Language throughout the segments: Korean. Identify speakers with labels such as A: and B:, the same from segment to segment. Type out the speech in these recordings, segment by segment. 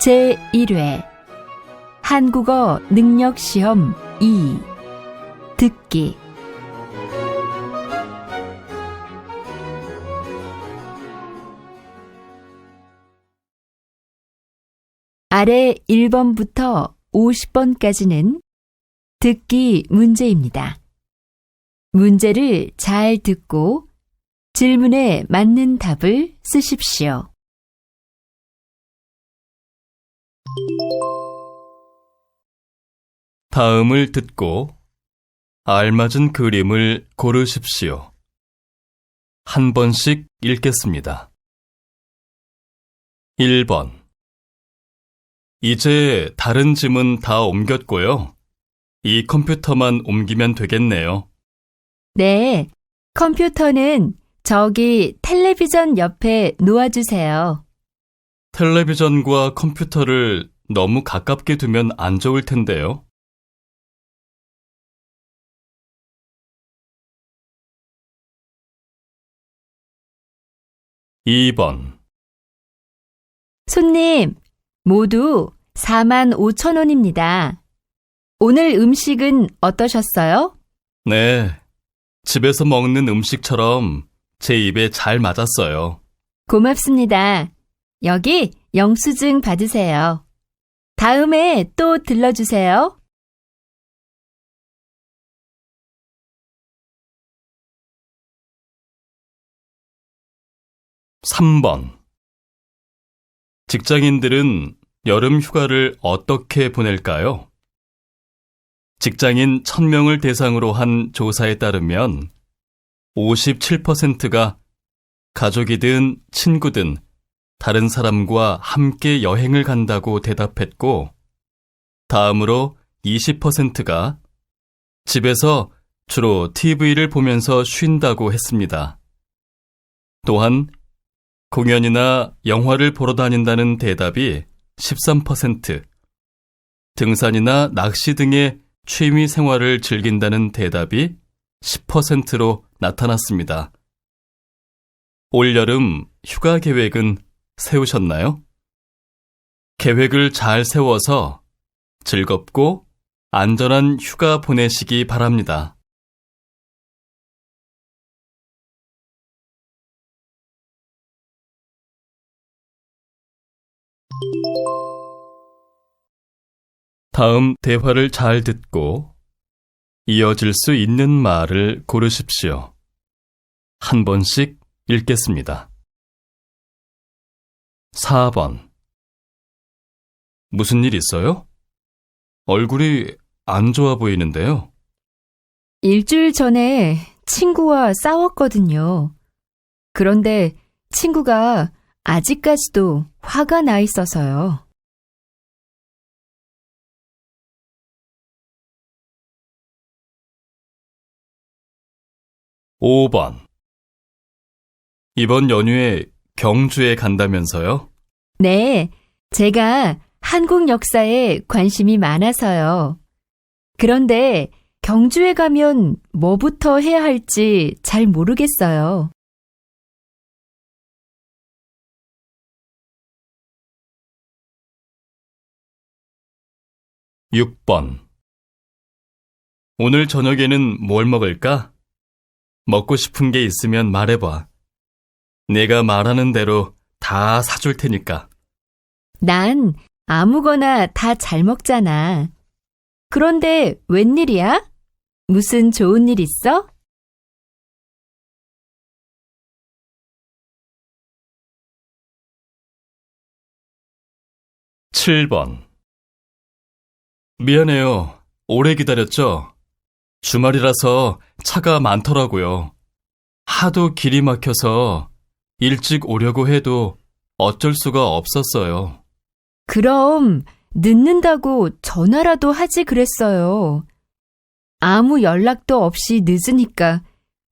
A: 제1회 한국어 능력시험 2 듣기 아래 1번부터 50번까지는 듣기 문제입니다. 문제를 잘 듣고 질문에 맞는 답을 쓰십시오.
B: 다음을 듣고 알맞은 그림을 고르십시오. 한 번씩 읽겠습니다. 1번. 이제 다른 짐은 다 옮겼고요. 이 컴퓨터만 옮기면 되겠네요.
A: 네, 컴퓨터는 저기 텔레비전 옆에 놓아주세요.
B: 텔레비전과 컴퓨터를 너무 가깝게 두면 안 좋을 텐데요. 2번.
A: 손님, 모두 45,000원입니다. 오늘 음식은 어떠셨어요?
B: 네, 집에서 먹는 음식처럼 제 입에 잘 맞았어요.
A: 고맙습니다. 여기 영수증 받으세요. 다음에 또 들러주세요.
B: 3번. 직장인들은 여름 휴가를 어떻게 보낼까요? 직장인 1000명을 대상으로 한 조사에 따르면 57%가 가족이든 친구든 다른 사람과 함께 여행을 간다고 대답했고, 다음으로 20%가 집에서 주로 TV를 보면서 쉰다고 했습니다. 또한 공연이나 영화를 보러 다닌다는 대답이 13%, 등산이나 낚시 등의 취미 생활을 즐긴다는 대답이 10%로 나타났습니다. 올여름 휴가 계획은 세우셨나요? 계획을 잘 세워서 즐겁고 안전한 휴가 보내시기 바랍니다. 다음 대화를 잘 듣고 이어질 수 있는 말을 고르십시오. 한 번씩 읽겠습니다. 4번. 무슨 일 있어요? 얼굴이 안 좋아 보이는데요.
A: 일주일 전에 친구와 싸웠거든요. 그런데 친구가 아직까지도 화가 나 있어서요.
B: 5번. 이번 연휴에 경주에 간다면서요?
A: 네, 제가 한국 역사에 관심이 많아서요. 그런데 경주에 가면 뭐부터 해야 할지 잘 모르겠어요.
B: 6번. 오늘 저녁에는 뭘 먹을까? 먹고 싶은 게 있으면 말해봐. 내가 말하는 대로 다 사줄 테니까.
A: 난 아무거나 다 잘 먹잖아. 그런데 웬일이야? 무슨 좋은 일 있어?
B: 7번. 미안해요. 오래 기다렸죠? 주말이라서 차가 많더라고요. 하도 길이 막혀서 일찍 오려고 해도 어쩔 수가 없었어요.
A: 그럼 늦는다고 전화라도 하지 그랬어요. 아무 연락도 없이 늦으니까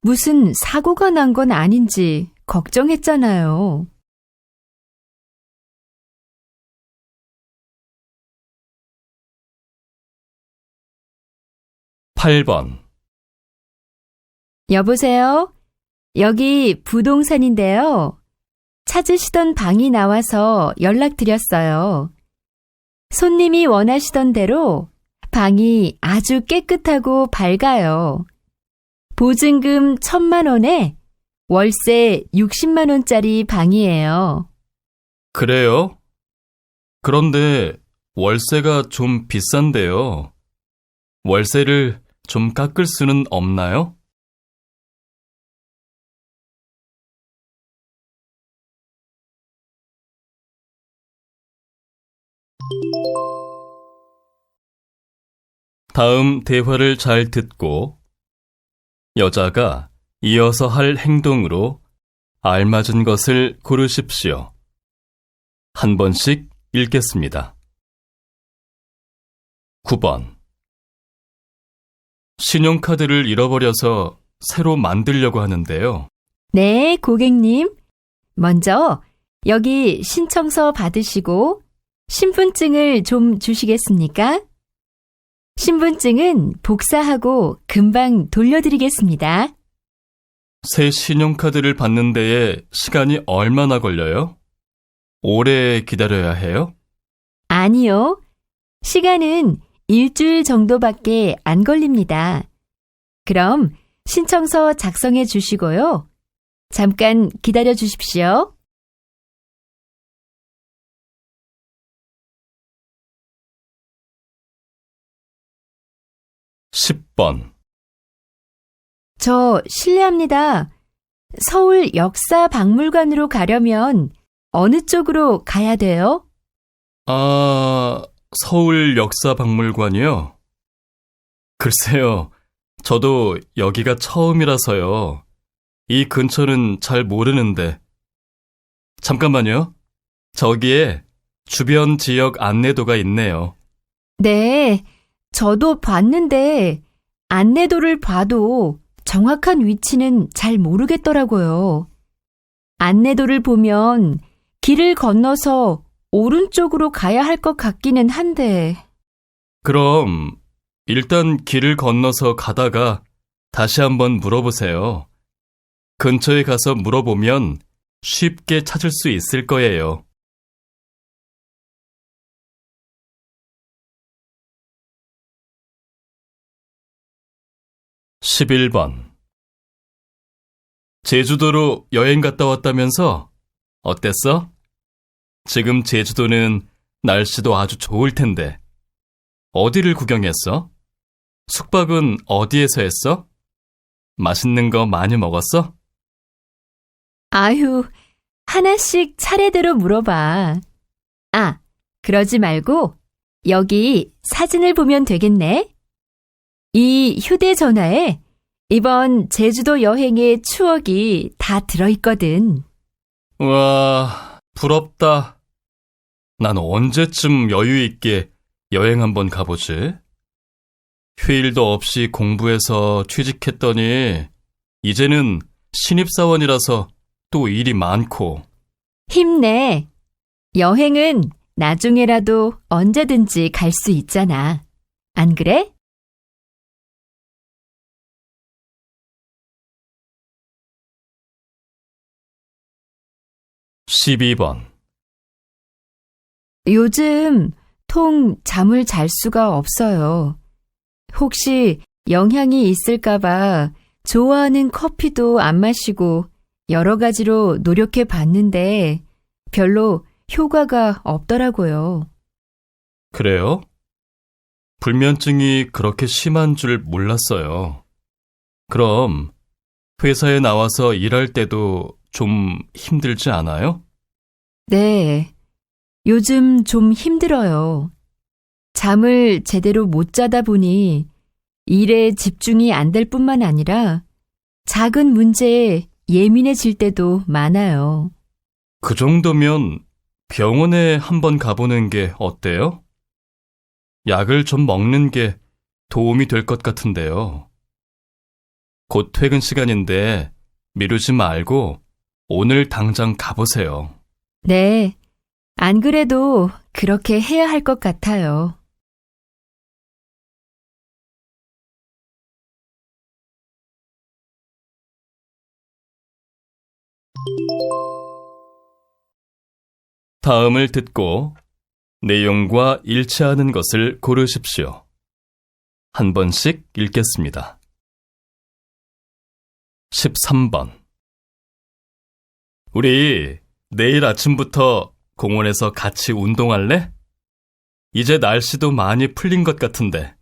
A: 무슨 사고가 난 건 아닌지 걱정했잖아요.
B: 8번.
A: 여보세요? 여기 부동산인데요. 찾으시던 방이 나와서 연락드렸어요. 손님이 원하시던 대로 방이 아주 깨끗하고 밝아요. 보증금 1,000만 원에 월세 60만 원짜리 방이에요.
B: 그래요? 그런데 월세가 좀 비싼데요. 월세를 좀 깎을 수는 없나요? 다음 대화를 잘 듣고 여자가 이어서 할 행동으로 알맞은 것을 고르십시오. 한 번씩 읽겠습니다. 9번. 신용카드를 잃어버려서 새로 만들려고 하는데요.
A: 네, 고객님. 먼저 여기 신청서 받으시고 신분증을 좀 주시겠습니까? 신분증은 복사하고 금방 돌려드리겠습니다.
B: 새 신용카드를 받는 데에 시간이 얼마나 걸려요? 오래 기다려야 해요?
A: 아니요. 시간은 일주일 정도밖에 안 걸립니다. 그럼 신청서 작성해 주시고요. 잠깐 기다려 주십시오.
B: 10번.
A: 저 실례합니다. 서울 역사박물관으로 가려면 어느 쪽으로 가야 돼요?
B: 서울 역사박물관이요? 글쎄요, 저도 여기가 처음이라서요. 이 근처는 잘 모르는데. 잠깐만요. 저기에 주변 지역 안내도가 있네요.
A: 네, 저도 봤는데 안내도를 봐도 정확한 위치는 잘 모르겠더라고요. 안내도를 보면 길을 건너서 오른쪽으로 가야 할 것 같기는 한데.
B: 그럼 일단 길을 건너서 가다가 다시 한번 물어보세요. 근처에 가서 물어보면 쉽게 찾을 수 있을 거예요. 11번. 제주도로 여행 갔다 왔다면서? 어땠어? 지금 제주도는 날씨도 아주 좋을 텐데. 어디를 구경했어? 숙박은 어디에서 했어? 맛있는 거 많이 먹었어?
A: 아유, 하나씩 차례대로 물어봐. 아, 그러지 말고 여기 사진을 보면 되겠네. 이 휴대전화에 이번 제주도 여행의 추억이 다 들어있거든.
B: 우와, 부럽다. 난 언제쯤 여유 있게 여행 한번 가보지? 휴일도 없이 공부해서 취직했더니 이제는 신입사원이라서 또 일이 많고.
A: 힘내. 여행은 나중에라도 언제든지 갈 수 있잖아. 안 그래?
B: 12번.
A: 요즘 통 잠을 잘 수가 없어요. 혹시 영향이 있을까봐 좋아하는 커피도 안 마시고 여러 가지로 노력해 봤는데 별로 효과가 없더라고요.
B: 그래요? 불면증이 그렇게 심한 줄 몰랐어요. 그럼 회사에 나와서 일할 때도 좀 힘들지 않아요?
A: 네, 요즘 좀 힘들어요. 잠을 제대로 못 자다 보니 일에 집중이 안 될 뿐만 아니라 작은 문제에 예민해질 때도 많아요.
B: 그 정도면 병원에 한번 가보는 게 어때요? 약을 좀 먹는 게 도움이 될 것 같은데요. 곧 퇴근 시간인데 미루지 말고 오늘 당장 가보세요.
A: 네, 안 그래도 그렇게 해야 할 것 같아요.
B: '다음을 듣고 내용과 일치하는 것을 고르십시오. 한 번씩 읽겠습니다. 13번. 우리 내일 아침부터 공원에서 같이 운동할래? 이제 날씨도 많이 풀린 것 같은데.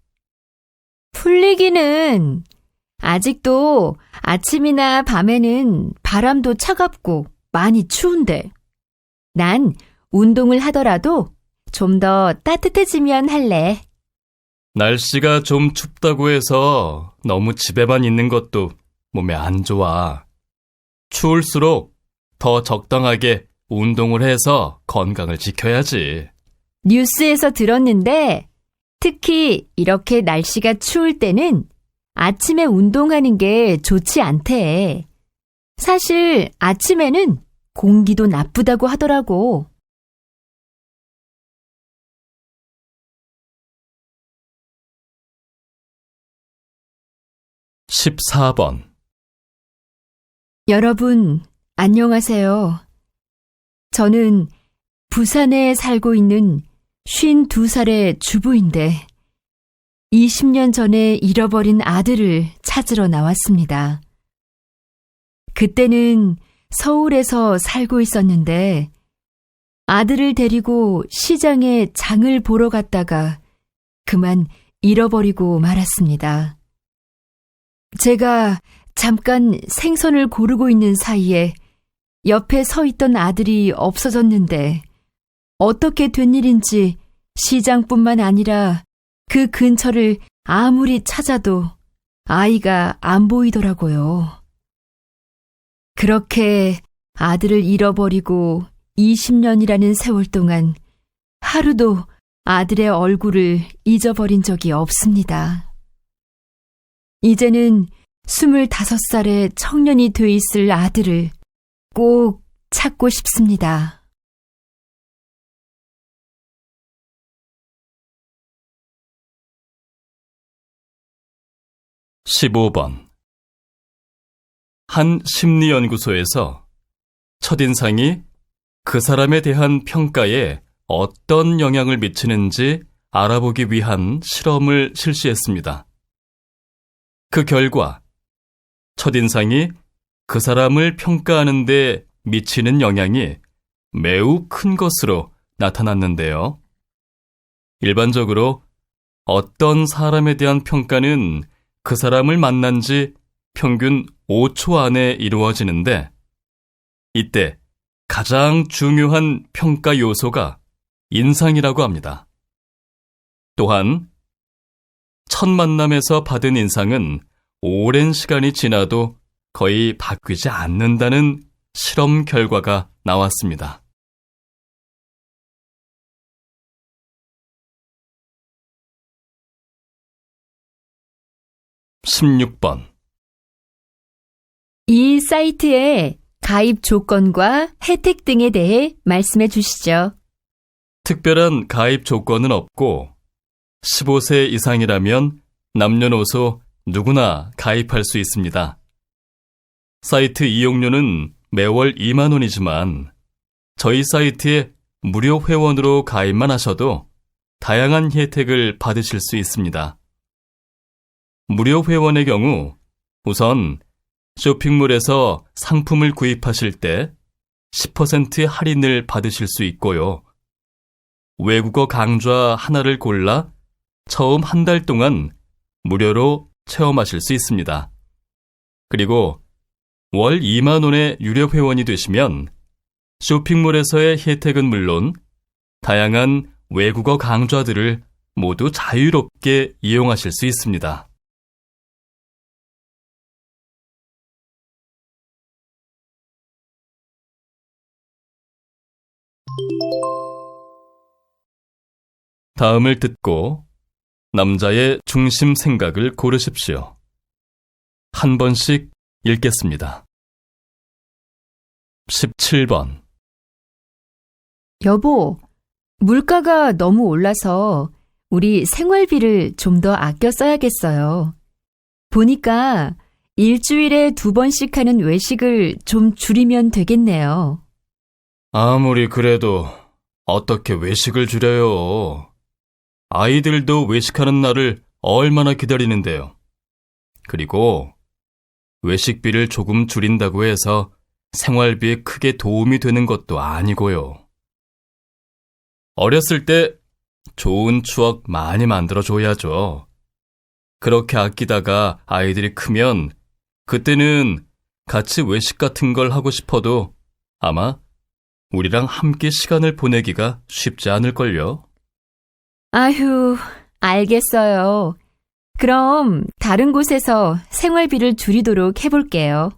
A: 풀리기는 아직도 아침이나 밤에는 바람도 차갑고 많이 추운데. 난 운동을 하더라도 좀 더 따뜻해지면 할래.
B: 날씨가 좀 춥다고 해서 너무 집에만 있는 것도 몸에 안 좋아. 추울수록 더 적당하게 운동을 해서 건강을 지켜야지.
A: 뉴스에서 들었는데 특히 이렇게 날씨가 추울 때는 아침에 운동하는 게 좋지 않대. 사실 아침에는 공기도 나쁘다고 하더라고.
B: 14번.
A: 여러분, 안녕하세요. 저는 부산에 살고 있는 52살의 주부인데 20년 전에 잃어버린 아들을 찾으러 나왔습니다. 그때는 서울에서 살고 있었는데 아들을 데리고 시장에 장을 보러 갔다가 그만 잃어버리고 말았습니다. 제가 잠깐 생선을 고르고 있는 사이에 옆에 서 있던 아들이 없어졌는데 어떻게 된 일인지 시장뿐만 아니라 그 근처를 아무리 찾아도 아이가 안 보이더라고요. 그렇게 아들을 잃어버리고 20년이라는 세월 동안 하루도 아들의 얼굴을 잊어버린 적이 없습니다. 이제는 25살의 청년이 돼 있을 아들을 꼭 찾고 싶습니다.
B: 15번. 한 심리연구소에서 첫인상이 그 사람에 대한 평가에 어떤 영향을 미치는지 알아보기 위한 실험을 실시했습니다. 그 결과 첫인상이 그 사람을 평가하는 데 미치는 영향이 매우 큰 것으로 나타났는데요. 일반적으로 어떤 사람에 대한 평가는 그 사람을 만난 지 평균 5초 안에 이루어지는데 이때 가장 중요한 평가 요소가 인상이라고 합니다. 또한 첫 만남에서 받은 인상은 오랜 시간이 지나도 거의 바뀌지 않는다는 실험 결과가 나왔습니다. 16번.
A: 이 사이트의 가입 조건과 혜택 등에 대해 말씀해 주시죠.
B: 특별한 가입 조건은 없고 15세 이상이라면 남녀노소 누구나 가입할 수 있습니다. 사이트 이용료는 매월 2만 원이지만 저희 사이트에 무료 회원으로 가입만 하셔도 다양한 혜택을 받으실 수 있습니다. 무료 회원의 경우 우선 쇼핑몰에서 상품을 구입하실 때 10% 할인을 받으실 수 있고요. 외국어 강좌 하나를 골라 처음 한 달 동안 무료로 체험하실 수 있습니다. 그리고 월 2만 원의 유료 회원이 되시면 쇼핑몰에서의 혜택은 물론 다양한 외국어 강좌들을 모두 자유롭게 이용하실 수 있습니다. 다음을 듣고 남자의 중심 생각을 고르십시오. 한 번씩 읽겠습니다. 17번.
A: 여보, 물가가 너무 올라서 우리 생활비를 좀 더 아껴 써야겠어요. 보니까 일주일에 2번씩 하는 외식을 좀 줄이면 되겠네요.
B: 아무리 그래도 어떻게 외식을 줄여요? 아이들도 외식하는 날을 얼마나 기다리는데요. 그리고 외식비를 조금 줄인다고 해서 생활비에 크게 도움이 되는 것도 아니고요. 어렸을 때 좋은 추억 많이 만들어줘야죠. 그렇게 아끼다가 아이들이 크면 그때는 같이 외식 같은 걸 하고 싶어도 아마 우리랑 함께 시간을 보내기가 쉽지 않을걸요.
A: 아휴, 알겠어요. 그럼 다른 곳에서 생활비를 줄이도록 해볼게요.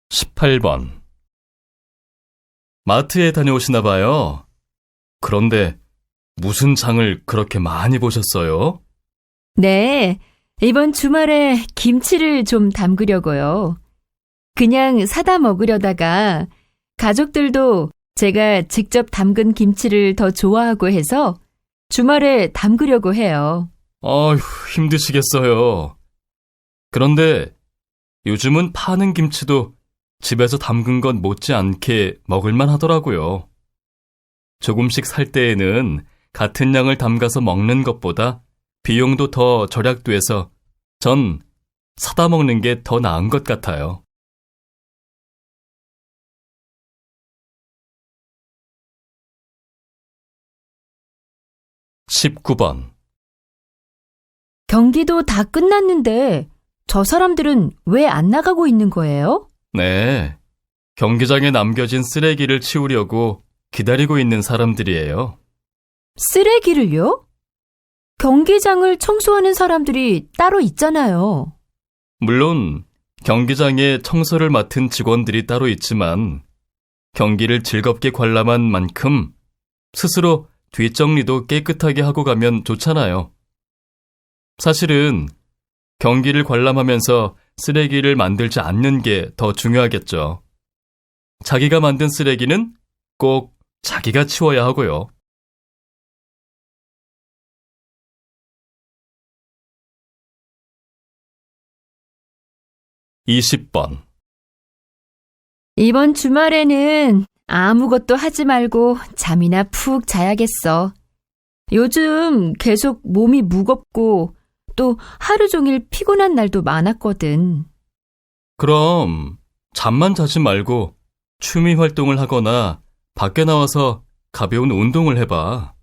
B: 18번. 마트에 다녀오시나 봐요. 그런데 무슨 장을 그렇게 많이 보셨어요?
A: 네, 이번 주말에 김치를 좀 담그려고요. 그냥 사다 먹으려다가 가족들도 제가 직접 담근 김치를 더 좋아하고 해서 주말에 담그려고 해요.
B: 아휴, 힘드시겠어요. 그런데 요즘은 파는 김치도 집에서 담근 것 못지않게 먹을만 하더라고요. 조금씩 살 때에는 같은 양을 담가서 먹는 것보다 비용도 더 절약돼서 전 사다 먹는 게 더 나은 것 같아요. 19번.
A: 경기도 다 끝났는데 저 사람들은 왜 안 나가고 있는 거예요?
B: 네, 경기장에 남겨진 쓰레기를 치우려고 기다리고 있는 사람들이에요.
A: 쓰레기를요? 경기장을 청소하는 사람들이 따로 있잖아요.
B: 물론 경기장에 청소를 맡은 직원들이 따로 있지만 경기를 즐겁게 관람한 만큼 스스로 뒷정리도 깨끗하게 하고 가면 좋잖아요. 사실은 경기를 관람하면서 쓰레기를 만들지 않는 게 더 중요하겠죠. 자기가 만든 쓰레기는 꼭 자기가 치워야 하고요. 20번.
A: 이번 주말에는 아무것도 하지 말고 잠이나 푹 자야겠어. 요즘 계속 몸이 무겁고 또 하루 종일 피곤한 날도 많았거든.
B: 그럼 잠만 자지 말고 취미 활동을 하거나 밖에 나와서 가벼운 운동을 해봐.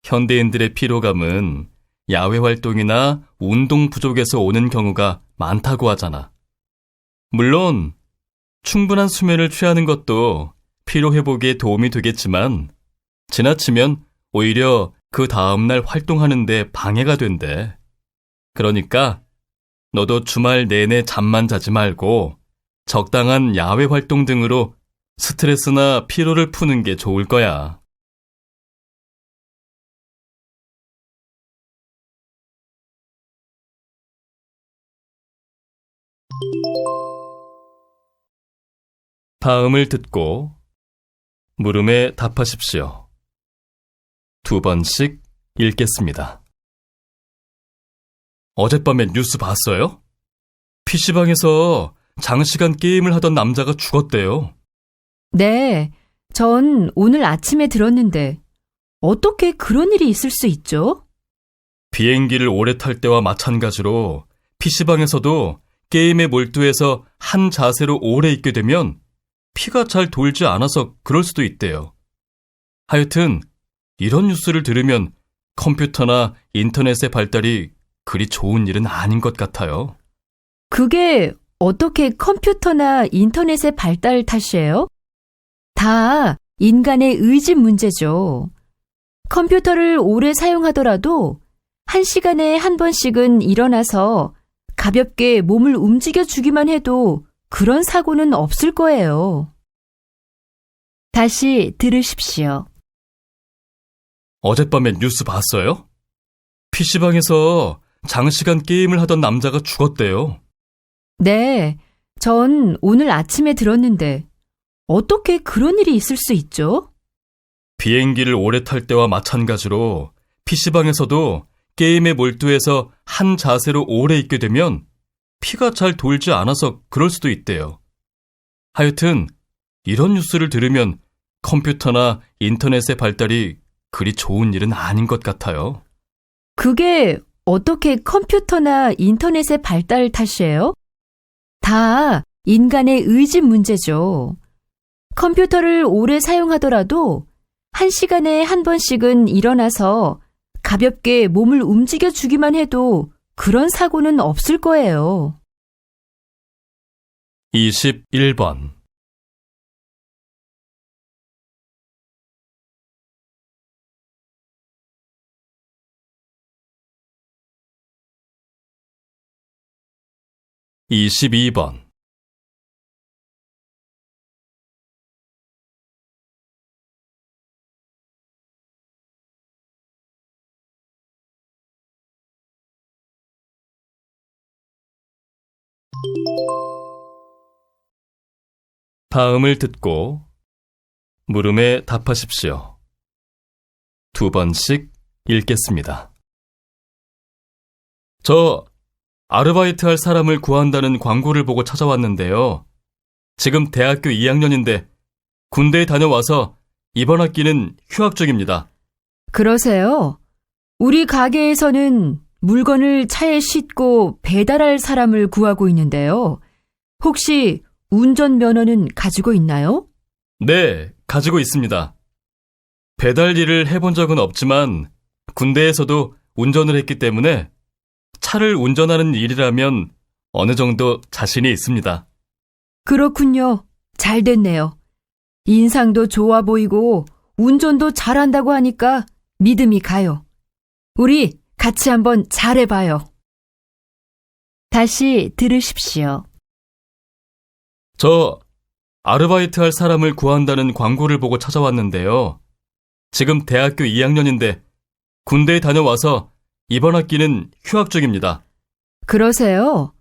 B: 현대인들의 피로감은 야외 활동이나 운동 부족에서 오는 경우가 많다고 하잖아. 물론 충분한 수면을 취하는 것도 피로 회복에 도움이 되겠지만 지나치면 오히려 그 다음날 활동하는 데 방해가 된대. 그러니까 너도 주말 내내 잠만 자지 말고 적당한 야외 활동 등으로 스트레스나 피로를 푸는 게 좋을 거야. 다음을 듣고 물음에 답하십시오. 2번씩 읽겠습니다. 어젯밤에 뉴스 봤어요? PC방에서 장시간 게임을 하던 남자가 죽었대요.
A: 네, 전 오늘 아침에 들었는데 어떻게 그런 일이 있을 수 있죠?
B: 비행기를 오래 탈 때와 마찬가지로 PC방에서도 게임에 몰두해서 한 자세로 오래 있게 되면 피가 잘 돌지 않아서 그럴 수도 있대요. 하여튼 이런 뉴스를 들으면 컴퓨터나 인터넷의 발달이 그리 좋은 일은 아닌 것 같아요.
A: 그게 어떻게 컴퓨터나 인터넷의 발달 탓이에요? 다 인간의 의지 문제죠. 컴퓨터를 오래 사용하더라도 1시간에 한 번씩은 일어나서 가볍게 몸을 움직여주기만 해도 그런 사고는 없을 거예요. 다시 들으십시오.
B: 어젯밤에 뉴스 봤어요? PC방에서 장시간 게임을 하던 남자가 죽었대요.
A: 네, 전 오늘 아침에 들었는데 어떻게 그런 일이 있을 수 있죠?
B: 비행기를 오래 탈 때와 마찬가지로 PC방에서도 게임에 몰두해서 한 자세로 오래 있게 되면 피가 잘 돌지 않아서 그럴 수도 있대요. 하여튼 이런 뉴스를 들으면 컴퓨터나 인터넷의 발달이 그리 좋은 일은 아닌 것 같아요.
A: 그게 어떻게 컴퓨터나 인터넷의 발달 탓이에요? 다 인간의 의지 문제죠. 컴퓨터를 오래 사용하더라도 1시간에 한 번씩은 일어나서 가볍게 몸을 움직여 주기만 해도 그런 사고는 없을 거예요.
B: 21번. (22번) 다음을 듣고 물음에 답하십시오. 2번씩 읽겠습니다. 저 아르바이트 할 사람을 구한다는 광고를 보고 찾아왔는데요. 지금 대학교 2학년인데 군대에 다녀와서 이번 학기는 휴학 중입니다.
A: 그러세요? 우리 가게에서는 물건을 차에 싣고 배달할 사람을 구하고 있는데요. 혹시 운전면허는 가지고 있나요?
B: 네, 가지고 있습니다. 배달 일을 해본 적은 없지만 군대에서도 운전을 했기 때문에 차를 운전하는 일이라면 어느 정도 자신이 있습니다.
A: 그렇군요. 잘 됐네요. 인상도 좋아 보이고 운전도 잘한다고 하니까 믿음이 가요. 우리 같이 한번 잘해봐요. 다시 들으십시오.
B: 저 아르바이트 할 사람을 구한다는 광고를 보고 찾아왔는데요. 지금 대학교 2학년인데 군대에 다녀와서 이번 학기는 휴학 중입니다.
A: 그러세요?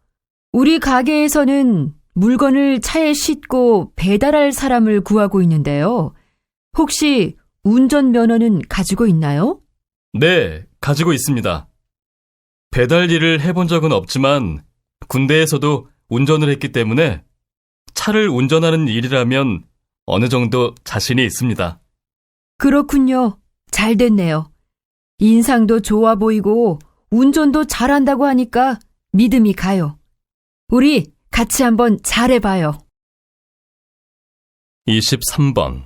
A: 우리 가게에서는 물건을 차에 싣고 배달할 사람을 구하고 있는데요. 혹시 운전면허는 가지고 있나요?
B: 네, 가지고 있습니다. 배달 일을 해본 적은 없지만 군대에서도 운전을 했기 때문에 차를 운전하는 일이라면 어느 정도 자신이 있습니다.
A: 그렇군요. 잘 됐네요. 인상도 좋아 보이고 운전도 잘한다고 하니까 믿음이 가요. 우리 같이 한번 잘해봐요.
B: 23번.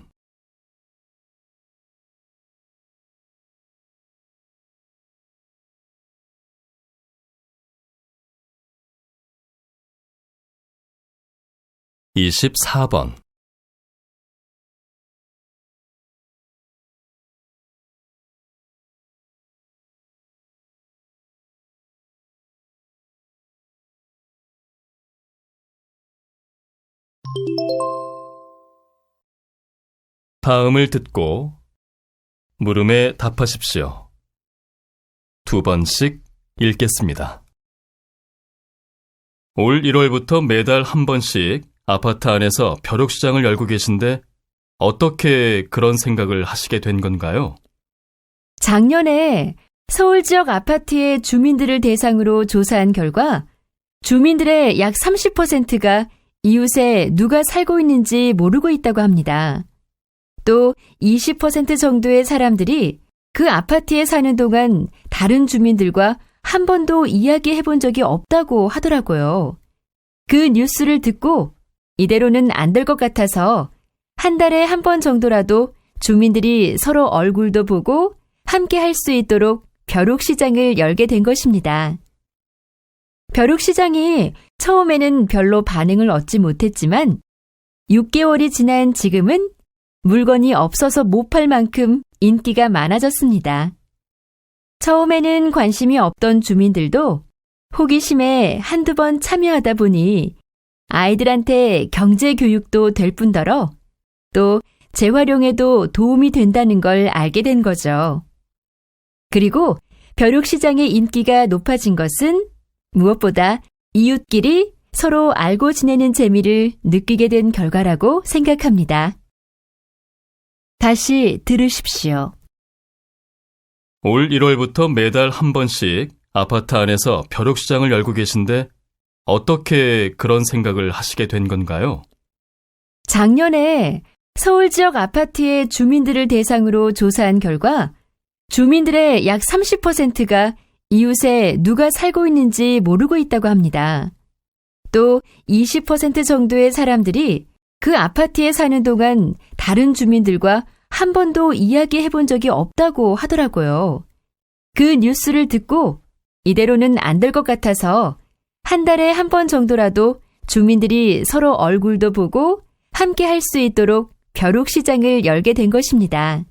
B: (24번) 다음을 듣고 물음에 답하십시오. 2번씩 읽겠습니다. 올 1월부터 매달 한 번씩 아파트 안에서 벼룩시장을 열고 계신데 어떻게 그런 생각을 하시게 된 건가요?
A: 작년에 서울 지역 아파트의 주민들을 대상으로 조사한 결과 주민들의 약 30%가 이웃에 누가 살고 있는지 모르고 있다고 합니다. 또 20% 정도의 사람들이 그 아파트에 사는 동안 다른 주민들과 한 번도 이야기해 본 적이 없다고 하더라고요. 그 뉴스를 듣고 이대로는 안 될 것 같아서 한 달에 한 번 정도라도 주민들이 서로 얼굴도 보고 함께 할 수 있도록 벼룩시장을 열게 된 것입니다. 벼룩시장이 처음에는 별로 반응을 얻지 못했지만 6개월이 지난 지금은 물건이 없어서 못 팔 만큼 인기가 많아졌습니다. 처음에는 관심이 없던 주민들도 호기심에 한두 번 참여하다 보니 아이들한테 경제 교육도 될 뿐더러 또 재활용에도 도움이 된다는 걸 알게 된 거죠. 그리고 벼룩시장의 인기가 높아진 것은 무엇보다 이웃끼리 서로 알고 지내는 재미를 느끼게 된 결과라고 생각합니다. 다시 들으십시오.
B: 올 1월부터 매달 한 번씩 아파트 안에서 벼룩시장을 열고 계신데 어떻게 그런 생각을 하시게 된 건가요?
A: 작년에 서울 지역 아파트의 주민들을 대상으로 조사한 결과 주민들의 약 30%가 이웃에 누가 살고 있는지 모르고 있다고 합니다. 또 20% 정도의 사람들이 그 아파트에 사는 동안 다른 주민들과 한 번도 이야기해 본 적이 없다고 하더라고요. 그 뉴스를 듣고 이대로는 안 될 것 같아서 한 달에 한 번 정도라도 주민들이 서로 얼굴도 보고 함께 할 수 있도록 벼룩시장을 열게 된 것입니다.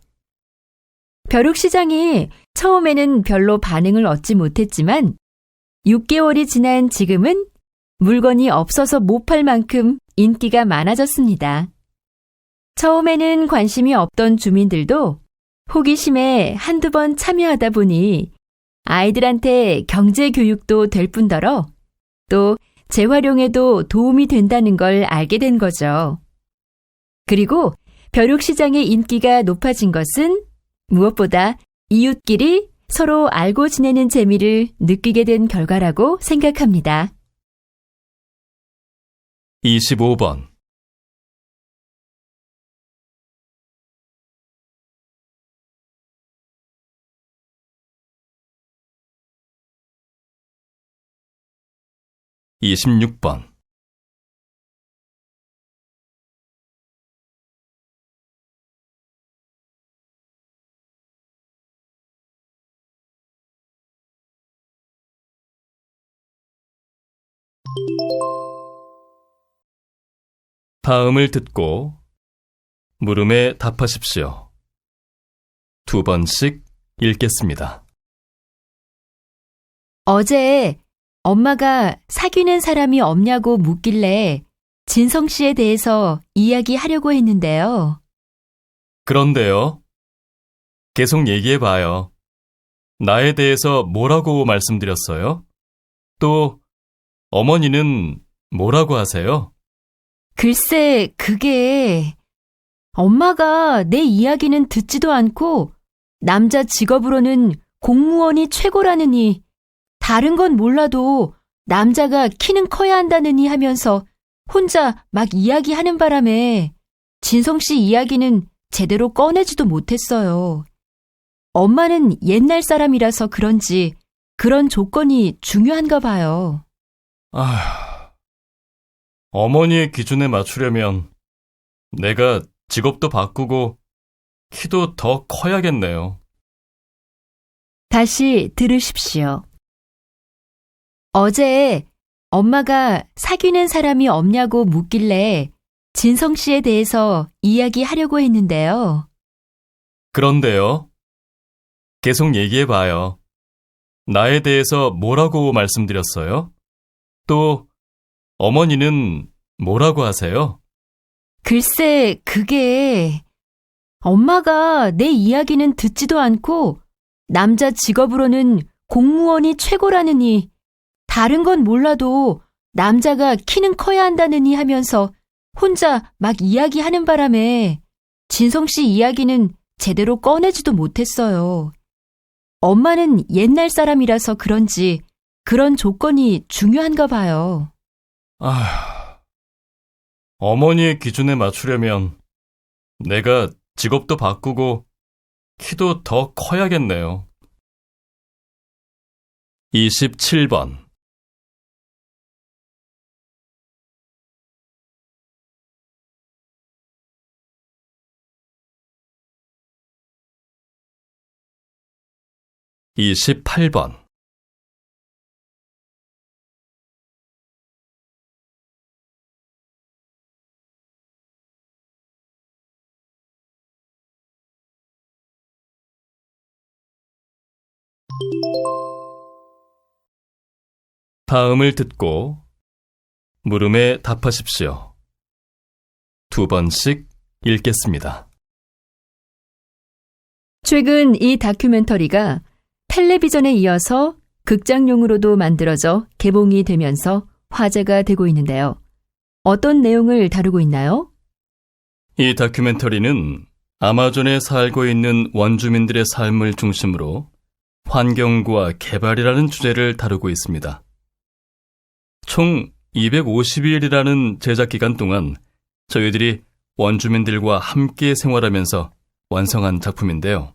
A: 벼룩시장이 처음에는 별로 반응을 얻지 못했지만 6개월이 지난 지금은 물건이 없어서 못 팔 만큼 인기가 많아졌습니다. 처음에는 관심이 없던 주민들도 호기심에 한두 번 참여하다 보니 아이들한테 경제 교육도 될 뿐더러 또 재활용에도 도움이 된다는 걸 알게 된 거죠. 그리고 벼룩시장의 인기가 높아진 것은 무엇보다 이웃끼리 서로 알고 지내는 재미를 느끼게 된 결과라고 생각합니다.
B: 25번. (26번) 다음을 듣고 물음에 답하십시오. 2번씩 읽겠습니다.
A: 어제 엄마가 사귀는 사람이 없냐고 묻길래 진성 씨에 대해서 이야기하려고 했는데요.
B: 그런데요. 계속 얘기해봐요. 나에 대해서 뭐라고 말씀드렸어요? 또 어머니는 뭐라고 하세요?
A: 글쎄, 그게 엄마가 내 이야기는 듣지도 않고 남자 직업으로는 공무원이 최고라느니 다른 건 몰라도 남자가 키는 커야 한다느니 하면서 혼자 막 이야기하는 바람에 진성 씨 이야기는 제대로 꺼내지도 못했어요. 엄마는 옛날 사람이라서 그런지 그런 조건이 중요한가 봐요.
B: 어머니의 기준에 맞추려면 내가 직업도 바꾸고 키도 더 커야겠네요.
A: 다시 들으십시오. 어제 엄마가 사귀는 사람이 없냐고 묻길래 진성 씨에 대해서 이야기하려고 했는데요.
B: 그런데요. 계속 얘기해봐요. 나에 대해서 뭐라고 말씀드렸어요? 또 어머니는 뭐라고 하세요?
A: 글쎄, 그게 엄마가 내 이야기는 듣지도 않고 남자 직업으로는 공무원이 최고라느니 다른 건 몰라도 남자가 키는 커야 한다느니 하면서 혼자 막 이야기하는 바람에 진성 씨 이야기는 제대로 꺼내지도 못했어요. 엄마는 옛날 사람이라서 그런지 그런 조건이 중요한가 봐요.
B: 어머니의 기준에 맞추려면 내가 직업도 바꾸고 키도 더 커야겠네요. 27번. (28번) 다음을 듣고 물음에 답하십시오. 2번씩 읽겠습니다.
A: 최근 이 다큐멘터리가 텔레비전에 이어서 극장용으로도 만들어져 개봉이 되면서 화제가 되고 있는데요. 어떤 내용을 다루고 있나요?
B: 이 다큐멘터리는 아마존에 살고 있는 원주민들의 삶을 중심으로 환경과 개발이라는 주제를 다루고 있습니다. 총 250일이라는 제작 기간 동안 저희들이 원주민들과 함께 생활하면서 완성한 작품인데요.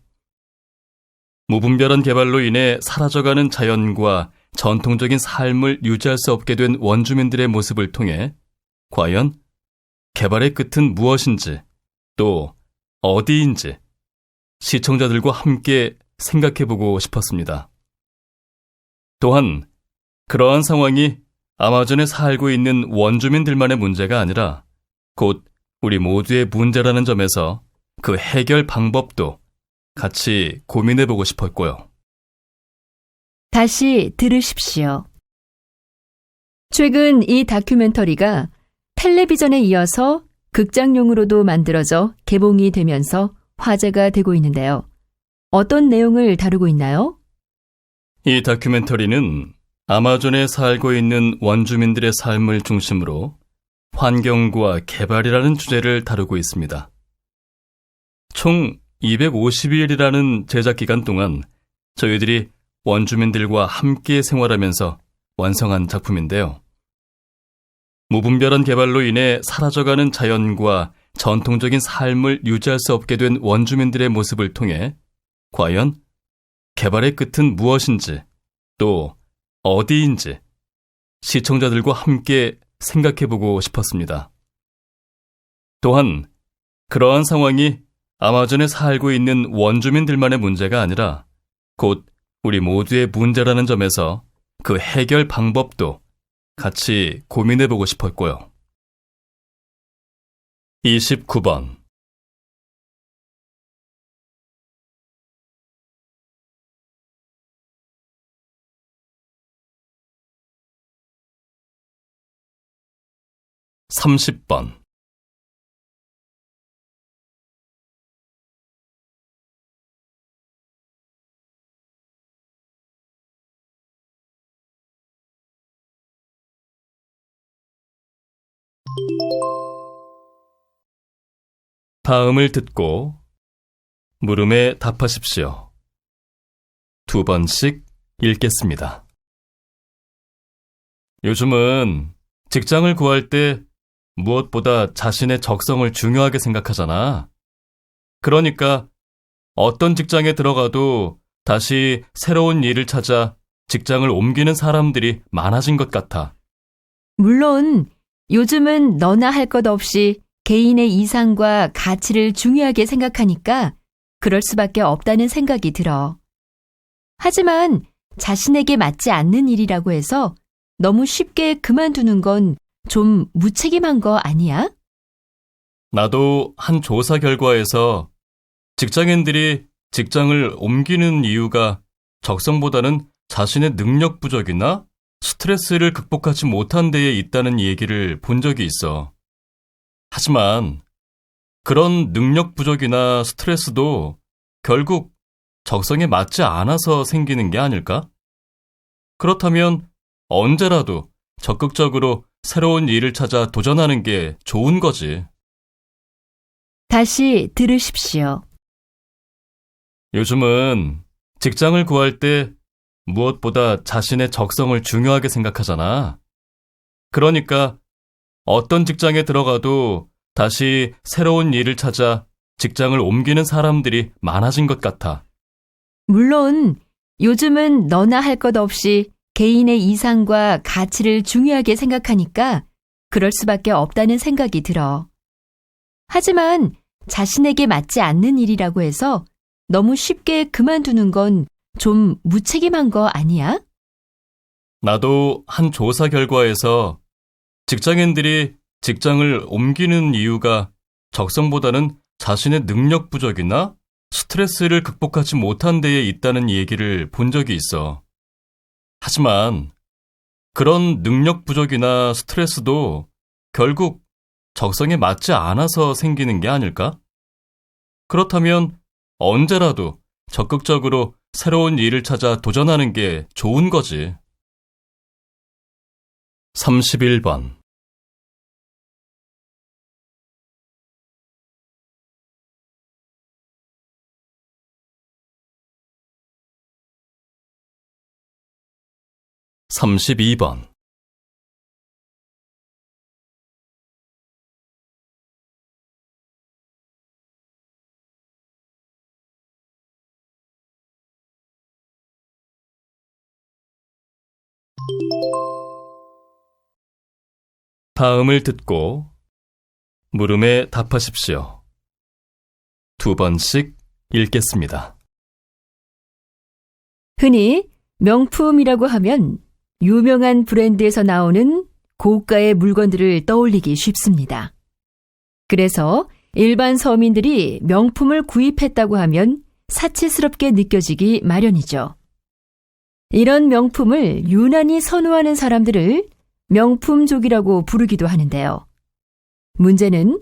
B: 무분별한 개발로 인해 사라져가는 자연과 전통적인 삶을 유지할 수 없게 된 원주민들의 모습을 통해 과연 개발의 끝은 무엇인지 또 어디인지 시청자들과 함께 생각해보고 싶었습니다. 또한 그러한 상황이 아마존에 살고 있는 원주민들만의 문제가 아니라 곧 우리 모두의 문제라는 점에서 그 해결 방법도 같이 고민해보고 싶었고요.
A: 다시 들으십시오. 최근 이 다큐멘터리가 텔레비전에 이어서 극장용으로도 만들어져 개봉이 되면서 화제가 되고 있는데요. 어떤 내용을 다루고 있나요?
B: 이 다큐멘터리는 아마존에 살고 있는 원주민들의 삶을 중심으로 환경과 개발이라는 주제를 다루고 있습니다. 총 250일이라는 제작 기간 동안 저희들이 원주민들과 함께 생활하면서 완성한 작품인데요. 무분별한 개발로 인해 사라져가는 자연과 전통적인 삶을 유지할 수 없게 된 원주민들의 모습을 통해 과연 개발의 끝은 무엇인지 또 어디인지 시청자들과 함께 생각해보고 싶었습니다. 또한 그러한 상황이 아마존에 살고 있는 원주민들만의 문제가 아니라 곧 우리 모두의 문제라는 점에서 그 해결 방법도 같이 고민해보고 싶었고요. 29번. (30번) '다음을 듣고 물음에 답하십시오. 2번씩 읽겠습니다. 요즘은 직장을 구할 때 무엇보다 자신의 적성을 중요하게 생각하잖아. 그러니까 어떤 직장에 들어가도 다시 새로운 일을 찾아 직장을 옮기는 사람들이 많아진 것 같아.
A: 물론 요즘은 너나 할 것 없이 개인의 이상과 가치를 중요하게 생각하니까 그럴 수밖에 없다는 생각이 들어. 하지만 자신에게 맞지 않는 일이라고 해서 너무 쉽게 그만두는 건 좀 무책임한 거 아니야?
B: 나도 한 조사 결과에서 직장인들이 직장을 옮기는 이유가 적성보다는 자신의 능력 부족이나 스트레스를 극복하지 못한 데에 있다는 얘기를 본 적이 있어. 하지만 그런 능력 부족이나 스트레스도 결국 적성에 맞지 않아서 생기는 게 아닐까? 그렇다면 언제라도 적극적으로 새로운 일을 찾아 도전하는 게 좋은 거지.
A: 다시 들으십시오.
B: 요즘은 직장을 구할 때 무엇보다 자신의 적성을 중요하게 생각하잖아. 그러니까 어떤 직장에 들어가도 다시 새로운 일을 찾아 직장을 옮기는 사람들이 많아진 것 같아.
A: 물론 요즘은 너나 할 것 없이 개인의 이상과 가치를 중요하게 생각하니까 그럴 수밖에 없다는 생각이 들어. 하지만 자신에게 맞지 않는 일이라고 해서 너무 쉽게 그만두는 건 좀 무책임한 거 아니야?
B: 나도 한 조사 결과에서 직장인들이 직장을 옮기는 이유가 적성보다는 자신의 능력 부족이나 스트레스를 극복하지 못한 데에 있다는 얘기를 본 적이 있어. 하지만 그런 능력 부족이나 스트레스도 결국 적성에 맞지 않아서 생기는 게 아닐까? 그렇다면 언제라도 적극적으로 새로운 일을 찾아 도전하는 게 좋은 거지. 31번. (32번) 다음을 듣고 물음에 답하십시오. 2번씩 읽겠습니다.
A: 흔히 명품이라고 하면 유명한 브랜드에서 나오는 고가의 물건들을 떠올리기 쉽습니다. 그래서 일반 서민들이 명품을 구입했다고 하면 사치스럽게 느껴지기 마련이죠. 이런 명품을 유난히 선호하는 사람들을 명품족이라고 부르기도 하는데요. 문제는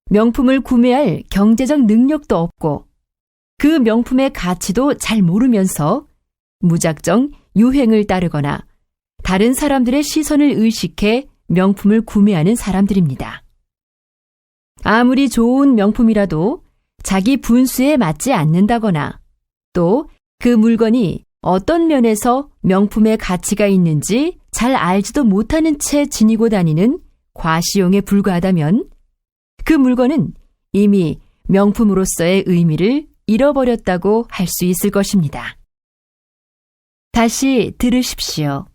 A: 명품을 구매할 경제적 능력도 없고 그 명품의 가치도 잘 모르면서 무작정 유행을 따르거나 다른 사람들의 시선을 의식해 명품을 구매하는 사람들입니다. 아무리 좋은 명품이라도 자기 분수에 맞지 않는다거나 또 그 물건이 어떤 면에서 명품의 가치가 있는지 잘 알지도 못하는 채 지니고 다니는 과시용에 불과하다면 그 물건은 이미 명품으로서의 의미를 잃어버렸다고 할 수 있을 것입니다. 다시 들으십시오.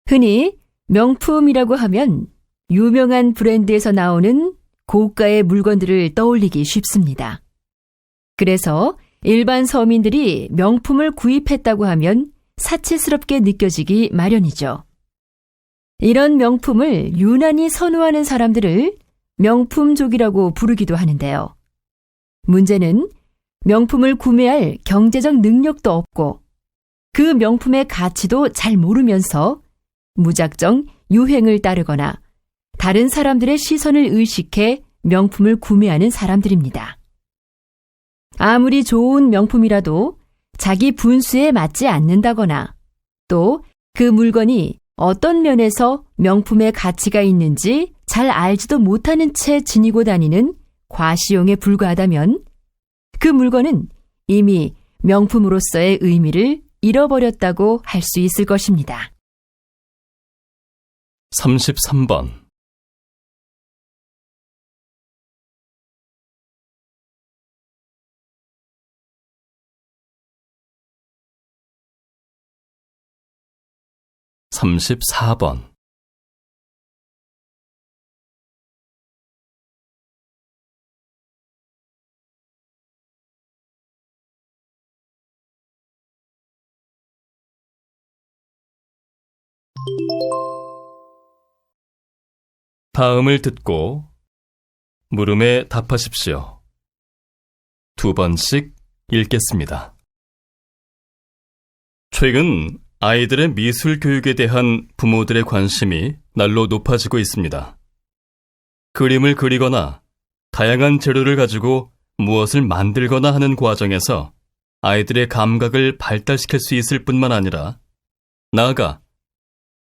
A: 흔히 명품이라고 하면 유명한 브랜드에서 나오는 고가의 물건들을 떠올리기 쉽습니다. 그래서 일반 서민들이 명품을 구입했다고 하면 사치스럽게 느껴지기 마련이죠. 이런 명품을 유난히 선호하는 사람들을 명품족이라고 부르기도 하는데요. 문제는 명품을 구매할 경제적 능력도 없고 그 명품의 가치도 잘 모르면서 무작정 유행을 따르거나 다른 사람들의 시선을 의식해 명품을 구매하는 사람들입니다. 아무리 좋은 명품이라도 자기 분수에 맞지 않는다거나 또 그 물건이 어떤 면에서 명품의 가치가 있는지 잘 알지도 못하는 채 지니고 다니는 과시용에 불과하다면 그 물건은 이미 명품으로서의 의미를 잃어버렸다고 할 수 있을 것입니다.
B: 33번. (34번) 다음을 듣고 물음에 답하십시오. 2번씩 읽겠습니다. 최근 아이들의 미술 교육에 대한 부모들의 관심이 날로 높아지고 있습니다. 그림을 그리거나 다양한 재료를 가지고 무엇을 만들거나 하는 과정에서 아이들의 감각을 발달시킬 수 있을 뿐만 아니라 나아가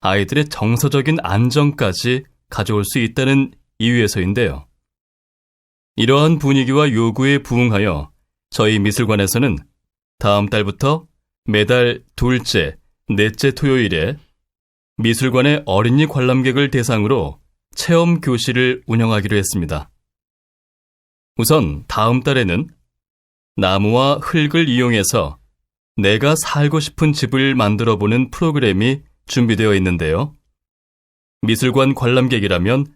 B: 아이들의 정서적인 안정까지 가져올 수 있다는 이유에서인데요. 이러한 분위기와 요구에 부응하여 저희 미술관에서는 다음 달부터 매달 둘째, 넷째 토요일에 미술관의 어린이 관람객을 대상으로 체험 교실을 운영하기로 했습니다. 우선 다음 달에는 나무와 흙을 이용해서 내가 살고 싶은 집을 만들어보는 프로그램이 준비되어 있는데요. 미술관 관람객이라면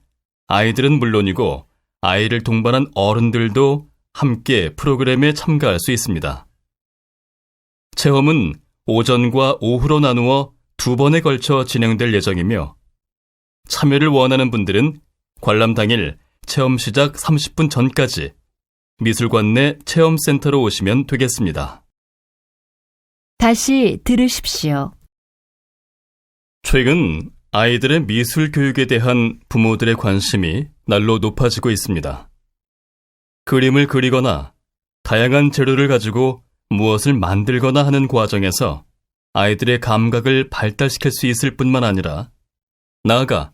B: 아이들은 물론이고 아이를 동반한 어른들도 함께 프로그램에 참가할 수 있습니다. 체험은 오전과 오후로 나누어 2번에 걸쳐 진행될 예정이며 참여를 원하는 분들은 관람 당일 체험 시작 30분 전까지 미술관 내 체험센터로 오시면 되겠습니다.
A: 다시 들으십시오.
B: 최근 아이들의 미술 교육에 대한 부모들의 관심이 날로 높아지고 있습니다. 그림을 그리거나 다양한 재료를 가지고 무엇을 만들거나 하는 과정에서 아이들의 감각을 발달시킬 수 있을 뿐만 아니라 나아가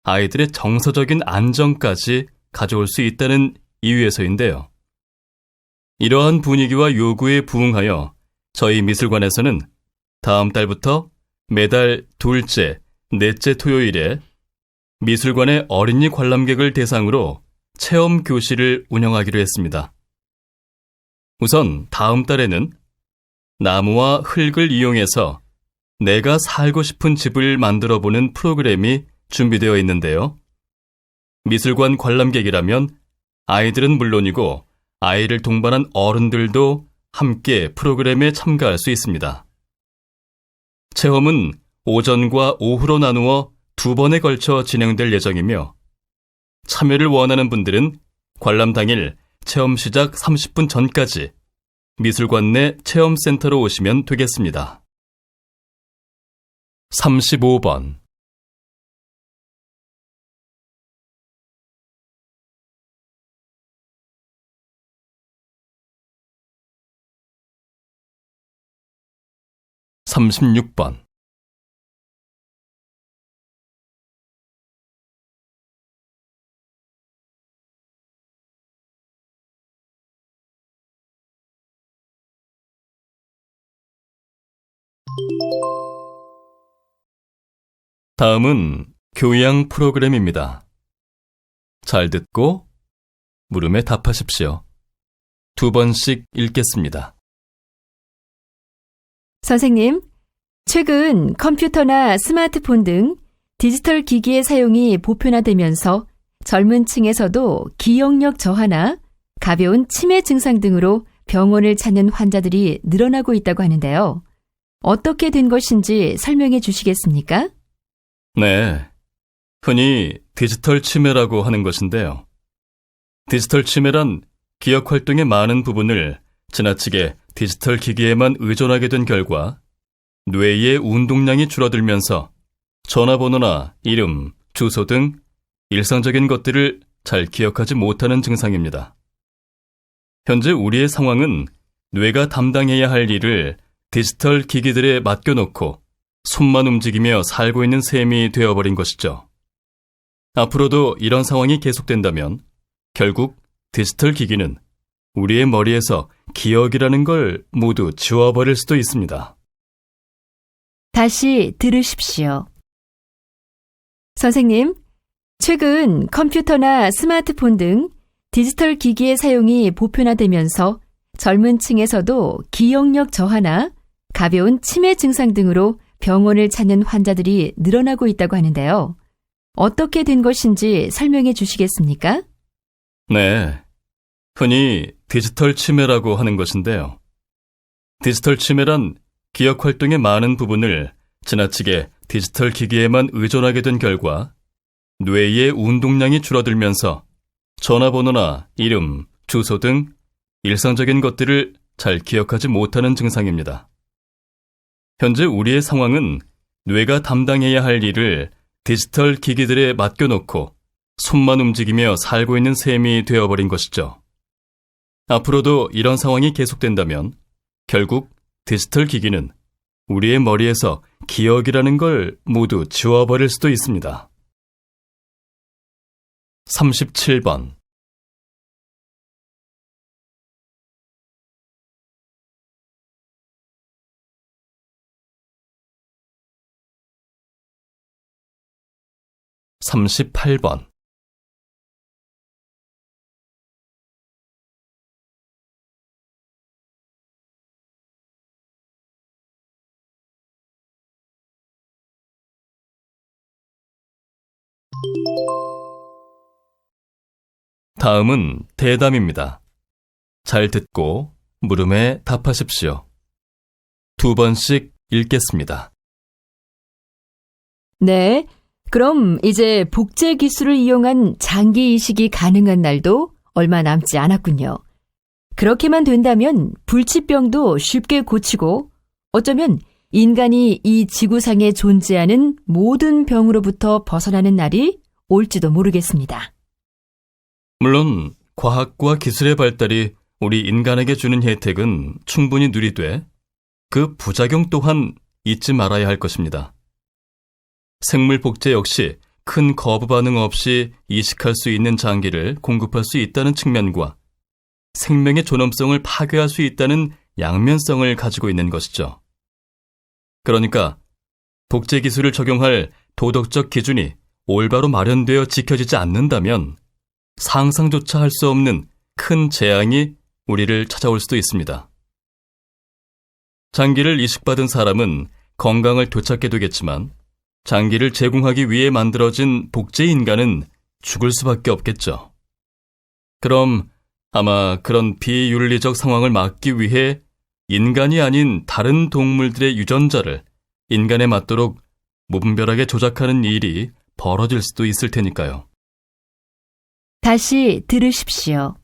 B: 아이들의 정서적인 안정까지 가져올 수 있다는 이유에서인데요. 이러한 분위기와 요구에 부응하여 저희 미술관에서는 다음 달부터 매달 둘째, 넷째 토요일에 미술관의 어린이 관람객을 대상으로 체험 교실을 운영하기로 했습니다. 우선 다음 달에는 나무와 흙을 이용해서 내가 살고 싶은 집을 만들어보는 프로그램이 준비되어 있는데요. 미술관 관람객이라면 아이들은 물론이고 아이를 동반한 어른들도 함께 프로그램에 참가할 수 있습니다. 체험은 오전과 오후로 나누어 2번에 걸쳐 진행될 예정이며 참여를 원하는 분들은 관람 당일 체험 시작 30분 전까지 미술관 내 체험센터로 오시면 되겠습니다. 35번 36번 '다음은 교양 프로그램입니다. 잘 듣고 물음에 답하십시오. 2번씩 읽겠습니다.
A: 선생님, 최근 컴퓨터나 스마트폰 등 디지털 기기의 사용이 보편화되면서 젊은 층에서도 기억력 저하나 가벼운 치매 증상 등으로 병원을 찾는 환자들이 늘어나고 있다고 하는데요. 어떻게 된 것인지 설명해 주시겠습니까?
B: 네, 흔히 디지털 치매라고 하는 것인데요. 디지털 치매란 기억 활동의 많은 부분을 지나치게 디지털 기기에만 의존하게 된 결과 뇌의 운동량이 줄어들면서 전화번호나 이름, 주소 등 일상적인 것들을 잘 기억하지 못하는 증상입니다. 현재 우리의 상황은 뇌가 담당해야 할 일을 디지털 기기들에 맡겨놓고 손만 움직이며 살고 있는 셈이 되어버린 것이죠. 앞으로도 이런 상황이 계속된다면 결국 디지털 기기는 우리의 머리에서 기억이라는 걸 모두 지워버릴 수도 있습니다.
A: 다시 들으십시오. 선생님, 최근 컴퓨터나 스마트폰 등 디지털 기기의 사용이 보편화되면서 젊은 층에서도 기억력 저하나 가벼운 치매 증상 등으로 병원을 찾는 환자들이 늘어나고 있다고 하는데요. 어떻게 된 것인지 설명해 주시겠습니까?
B: 네, 흔히 디지털 치매라고 하는 것인데요. 디지털 치매란 기억 활동의 많은 부분을 지나치게 디지털 기기에만 의존하게 된 결과 뇌의 운동량이 줄어들면서 전화번호나 이름, 주소 등 일상적인 것들을 잘 기억하지 못하는 증상입니다. 현재 우리의 상황은 뇌가 담당해야 할 일을 디지털 기기들에 맡겨놓고 손만 움직이며 살고 있는 셈이 되어버린 것이죠. 앞으로도 이런 상황이 계속된다면 결국 디지털 기기는 우리의 머리에서 기억이라는 걸 모두 지워버릴 수도 있습니다. 37번 38번 '다음은 대담입니다. 잘 듣고 물음에 답하십시오. 2번씩 읽겠습니다.
A: 네, 그럼 이제 복제 기술을 이용한 장기 이식이 가능한 날도 얼마 남지 않았군요. 그렇게만 된다면 불치병도 쉽게 고치고 어쩌면 인간이 이 지구상에 존재하는 모든 병으로부터 벗어나는 날이 올지도 모르겠습니다.
B: 물론 과학과 기술의 발달이 우리 인간에게 주는 혜택은 충분히 누리되 그 부작용 또한 잊지 말아야 할 것입니다. 생물 복제 역시 큰 거부 반응 없이 이식할 수 있는 장기를 공급할 수 있다는 측면과 생명의 존엄성을 파괴할 수 있다는 양면성을 가지고 있는 것이죠. 그러니까 복제 기술을 적용할 도덕적 기준이 올바로 마련되어 지켜지지 않는다면 상상조차 할 수 없는 큰 재앙이 우리를 찾아올 수도 있습니다. 장기를 이식받은 사람은 건강을 되찾게 되겠지만 장기를 제공하기 위해 만들어진 복제 인간은 죽을 수밖에 없겠죠. 그럼 아마 그런 비윤리적 상황을 막기 위해 인간이 아닌 다른 동물들의 유전자를 인간에 맞도록 무분별하게 조작하는 일이 벌어질 수도 있을 테니까요.
A: 다시 들으십시오.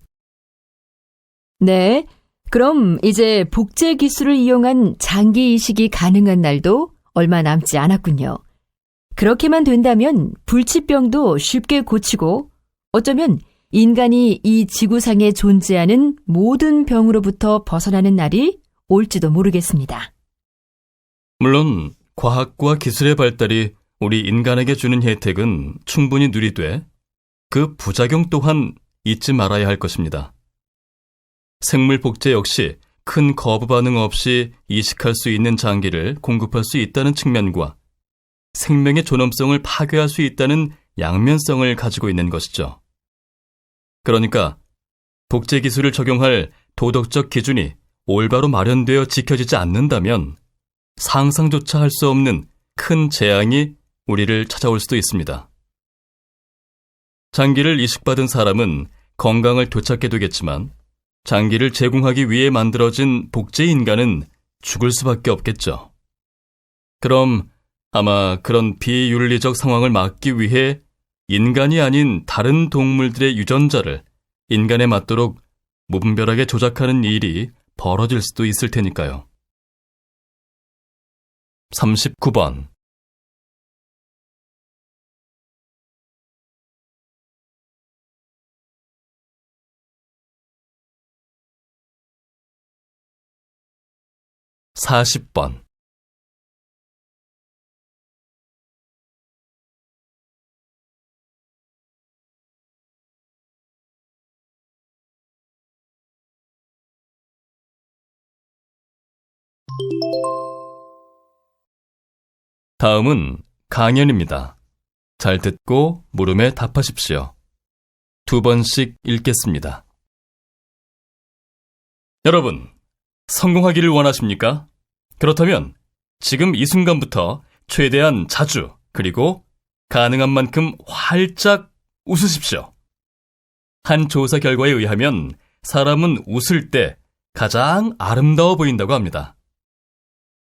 A: 네, 그럼 이제 복제 기술을 이용한 장기 이식이 가능한 날도 얼마 남지 않았군요. 그렇게만 된다면 불치병도 쉽게 고치고 어쩌면 인간이 이 지구상에 존재하는 모든 병으로부터 벗어나는 날이 올지도 모르겠습니다.
B: 물론 과학과 기술의 발달이 우리 인간에게 주는 혜택은 충분히 누리되 그 부작용 또한 잊지 말아야 할 것입니다. 생물 복제 역시 큰 거부 반응 없이 이식할 수 있는 장기를 공급할 수 있다는 측면과 생명의 존엄성을 파괴할 수 있다는 양면성을 가지고 있는 것이죠. 그러니까 복제 기술을 적용할 도덕적 기준이 올바로 마련되어 지켜지지 않는다면 상상조차 할 수 없는 큰 재앙이 우리를 찾아올 수도 있습니다. 장기를 이식받은 사람은 건강을 되찾게 되겠지만 장기를 제공하기 위해 만들어진 복제 인간은 죽을 수밖에 없겠죠. 그럼 아마 그런 비윤리적 상황을 막기 위해 인간이 아닌 다른 동물들의 유전자를 인간에 맞도록 무분별하게 조작하는 일이 벌어질 수도 있을 테니까요. 39번. (40번) 다음은 강연입니다. 잘 듣고 물음에 답하십시오. 2번씩 읽겠습니다. 여러분, 성공하기를 원하십니까? 그렇다면 지금 이 순간부터 최대한 자주 그리고 가능한 만큼 활짝 웃으십시오. 한 조사 결과에 의하면 사람은 웃을 때 가장 아름다워 보인다고 합니다.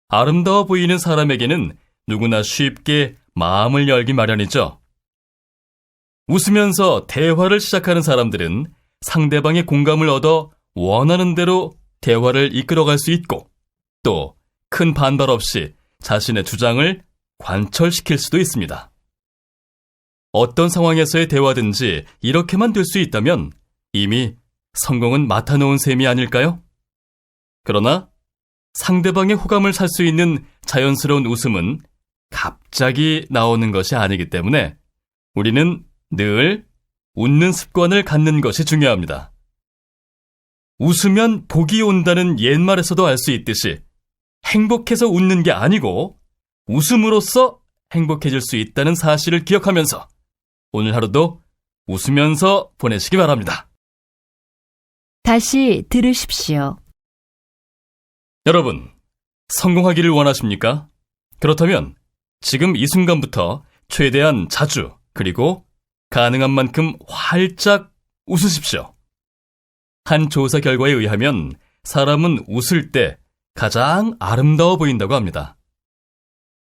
B: 아름다워 보이는 사람에게는 누구나 쉽게 마음을 열기 마련이죠. 웃으면서 대화를 시작하는 사람들은 상대방의 공감을 얻어 원하는 대로 대화를 이끌어갈 수 있고 또 큰 반발 없이 자신의 주장을 관철시킬 수도 있습니다. 어떤 상황에서의 대화든지 이렇게만 될 수 있다면 이미 성공은 맡아놓은 셈이 아닐까요? 그러나 상대방의 호감을 살 수 있는 자연스러운 웃음은 갑자기 나오는 것이 아니기 때문에 우리는 늘 웃는 습관을 갖는 것이 중요합니다. 웃으면 복이 온다는 옛말에서도 알 수 있듯이 행복해서 웃는 게 아니고 웃음으로써 행복해질 수 있다는 사실을 기억하면서 오늘 하루도 웃으면서 보내시기 바랍니다.
A: 다시 들으십시오.
B: 여러분, 성공하기를 원하십니까? 그렇다면 지금 이 순간부터 최대한 자주 그리고 가능한 만큼 활짝 웃으십시오. 한 조사 결과에 의하면 사람은 웃을 때 가장 아름다워 보인다고 합니다.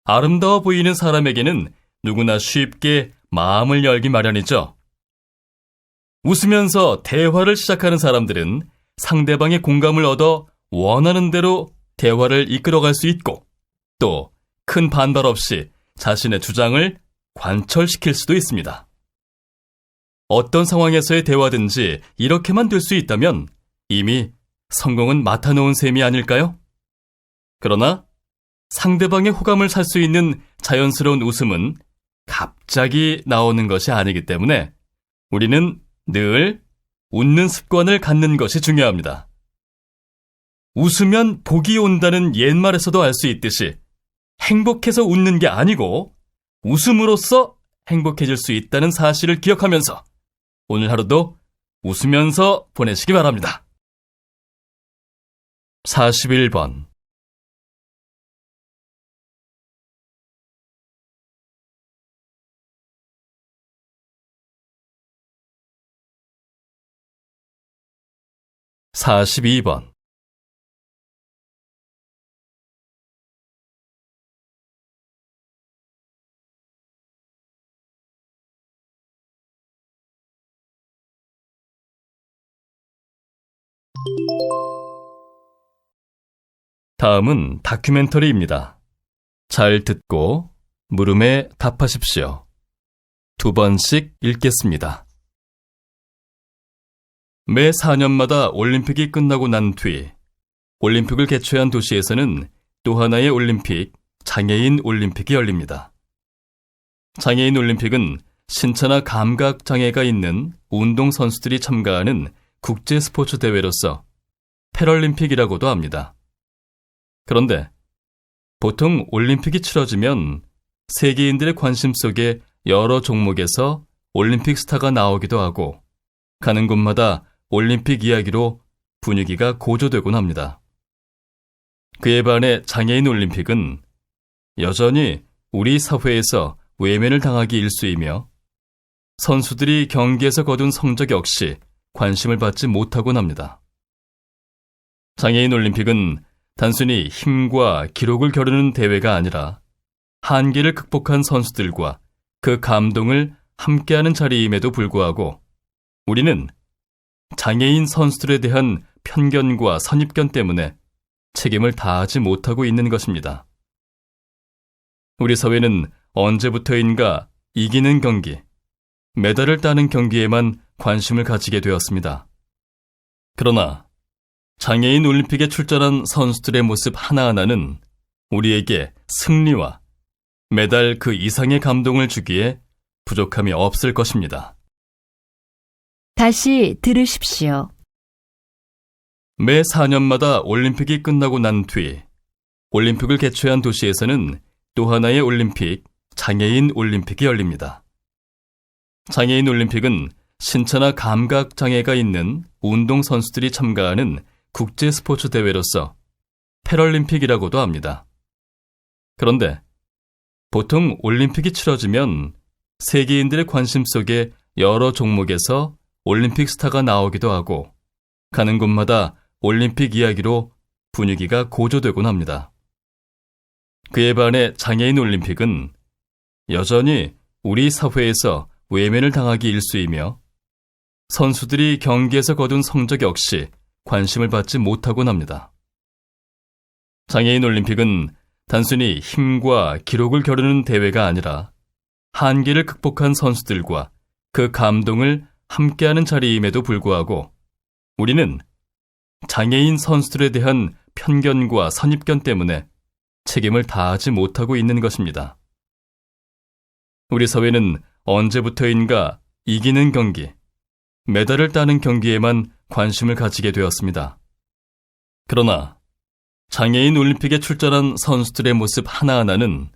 B: 아름다워 보이는 사람에게는 누구나 쉽게 마음을 열기 마련이죠. 웃으면서 대화를 시작하는 사람들은 상대방의 공감을 얻어 원하는 대로 대화를 이끌어갈 수 있고 또 큰 반발 없이 자신의 주장을 관철시킬 수도 있습니다. 어떤 상황에서의 대화든지 이렇게만 될 수 있다면 이미 성공은 맡아놓은 셈이 아닐까요? 그러나 상대방의 호감을 살 수 있는 자연스러운 웃음은 갑자기 나오는 것이 아니기 때문에 우리는 늘 웃는 습관을 갖는 것이 중요합니다. 웃으면 복이 온다는 옛말에서도 알 수 있듯이 행복해서 웃는 게 아니고 웃음으로써 행복해질 수 있다는 사실을 기억하면서 오늘 하루도 웃으면서 보내시기 바랍니다. 41번 42번. 다음은 다큐멘터리입니다. 잘 듣고 물음에 답하십시오. 2번씩 읽겠습니다. 매 4년마다 올림픽이 끝나고 난 뒤 올림픽을 개최한 도시에서는 또 하나의 올림픽, 장애인 올림픽이 열립니다. 장애인 올림픽은 신체나 감각 장애가 있는 운동 선수들이 참가하는 국제 스포츠 대회로서 패럴림픽이라고도 합니다. 그런데 보통 올림픽이 치러지면 세계인들의 관심 속에 여러 종목에서 올림픽 스타가 나오기도 하고 가는 곳마다 올림픽 이야기로 분위기가 고조되곤 합니다. 그에 반해 장애인 올림픽은 여전히 우리 사회에서 외면을 당하기 일쑤이며 선수들이 경기에서 거둔 성적 역시 관심을 받지 못하곤 합니다. 장애인 올림픽은 단순히 힘과 기록을 겨루는 대회가 아니라 한계를 극복한 선수들과 그 감동을 함께하는 자리임에도 불구하고 우리는 장애인 선수들에 대한 편견과 선입견 때문에 책임을 다하지 못하고 있는 것입니다. 우리 사회는 언제부터인가 이기는 경기, 메달을 따는 경기에만 관심을 가지게 되었습니다. 그러나 장애인 올림픽에 출전한 선수들의 모습 하나하나는 우리에게 승리와 메달 그 이상의 감동을 주기에 부족함이 없을 것입니다.
A: 다시 들으십시오.
B: 매 4년마다 올림픽이 끝나고 난 뒤 올림픽을 개최한 도시에서는 또 하나의 올림픽, 장애인 올림픽이 열립니다. 장애인 올림픽은 신체나 감각 장애가 있는 운동 선수들이 참가하는 국제 스포츠 대회로서 패럴림픽이라고도 합니다. 그런데 보통 올림픽이 치러지면 세계인들의 관심 속에 여러 종목에서 올림픽 스타가 나오기도 하고 가는 곳마다 올림픽 이야기로 분위기가 고조되곤 합니다. 그에 반해 장애인 올림픽은 여전히 우리 사회에서 외면을 당하기 일쑤이며 선수들이 경기에서 거둔 성적 역시 관심을 받지 못하곤 합니다. 장애인 올림픽은 단순히 힘과 기록을 겨루는 대회가 아니라 한계를 극복한 선수들과 그 감동을 함께하는 자리임에도 불구하고 우리는 장애인 선수들에 대한 편견과 선입견 때문에 책임을 다하지 못하고 있는 것입니다. 우리 사회는 언제부터인가 이기는 경기, 메달을 따는 경기에만 관심을 가지게 되었습니다. 그러나 장애인 올림픽에 출전한 선수들의 모습 하나하나는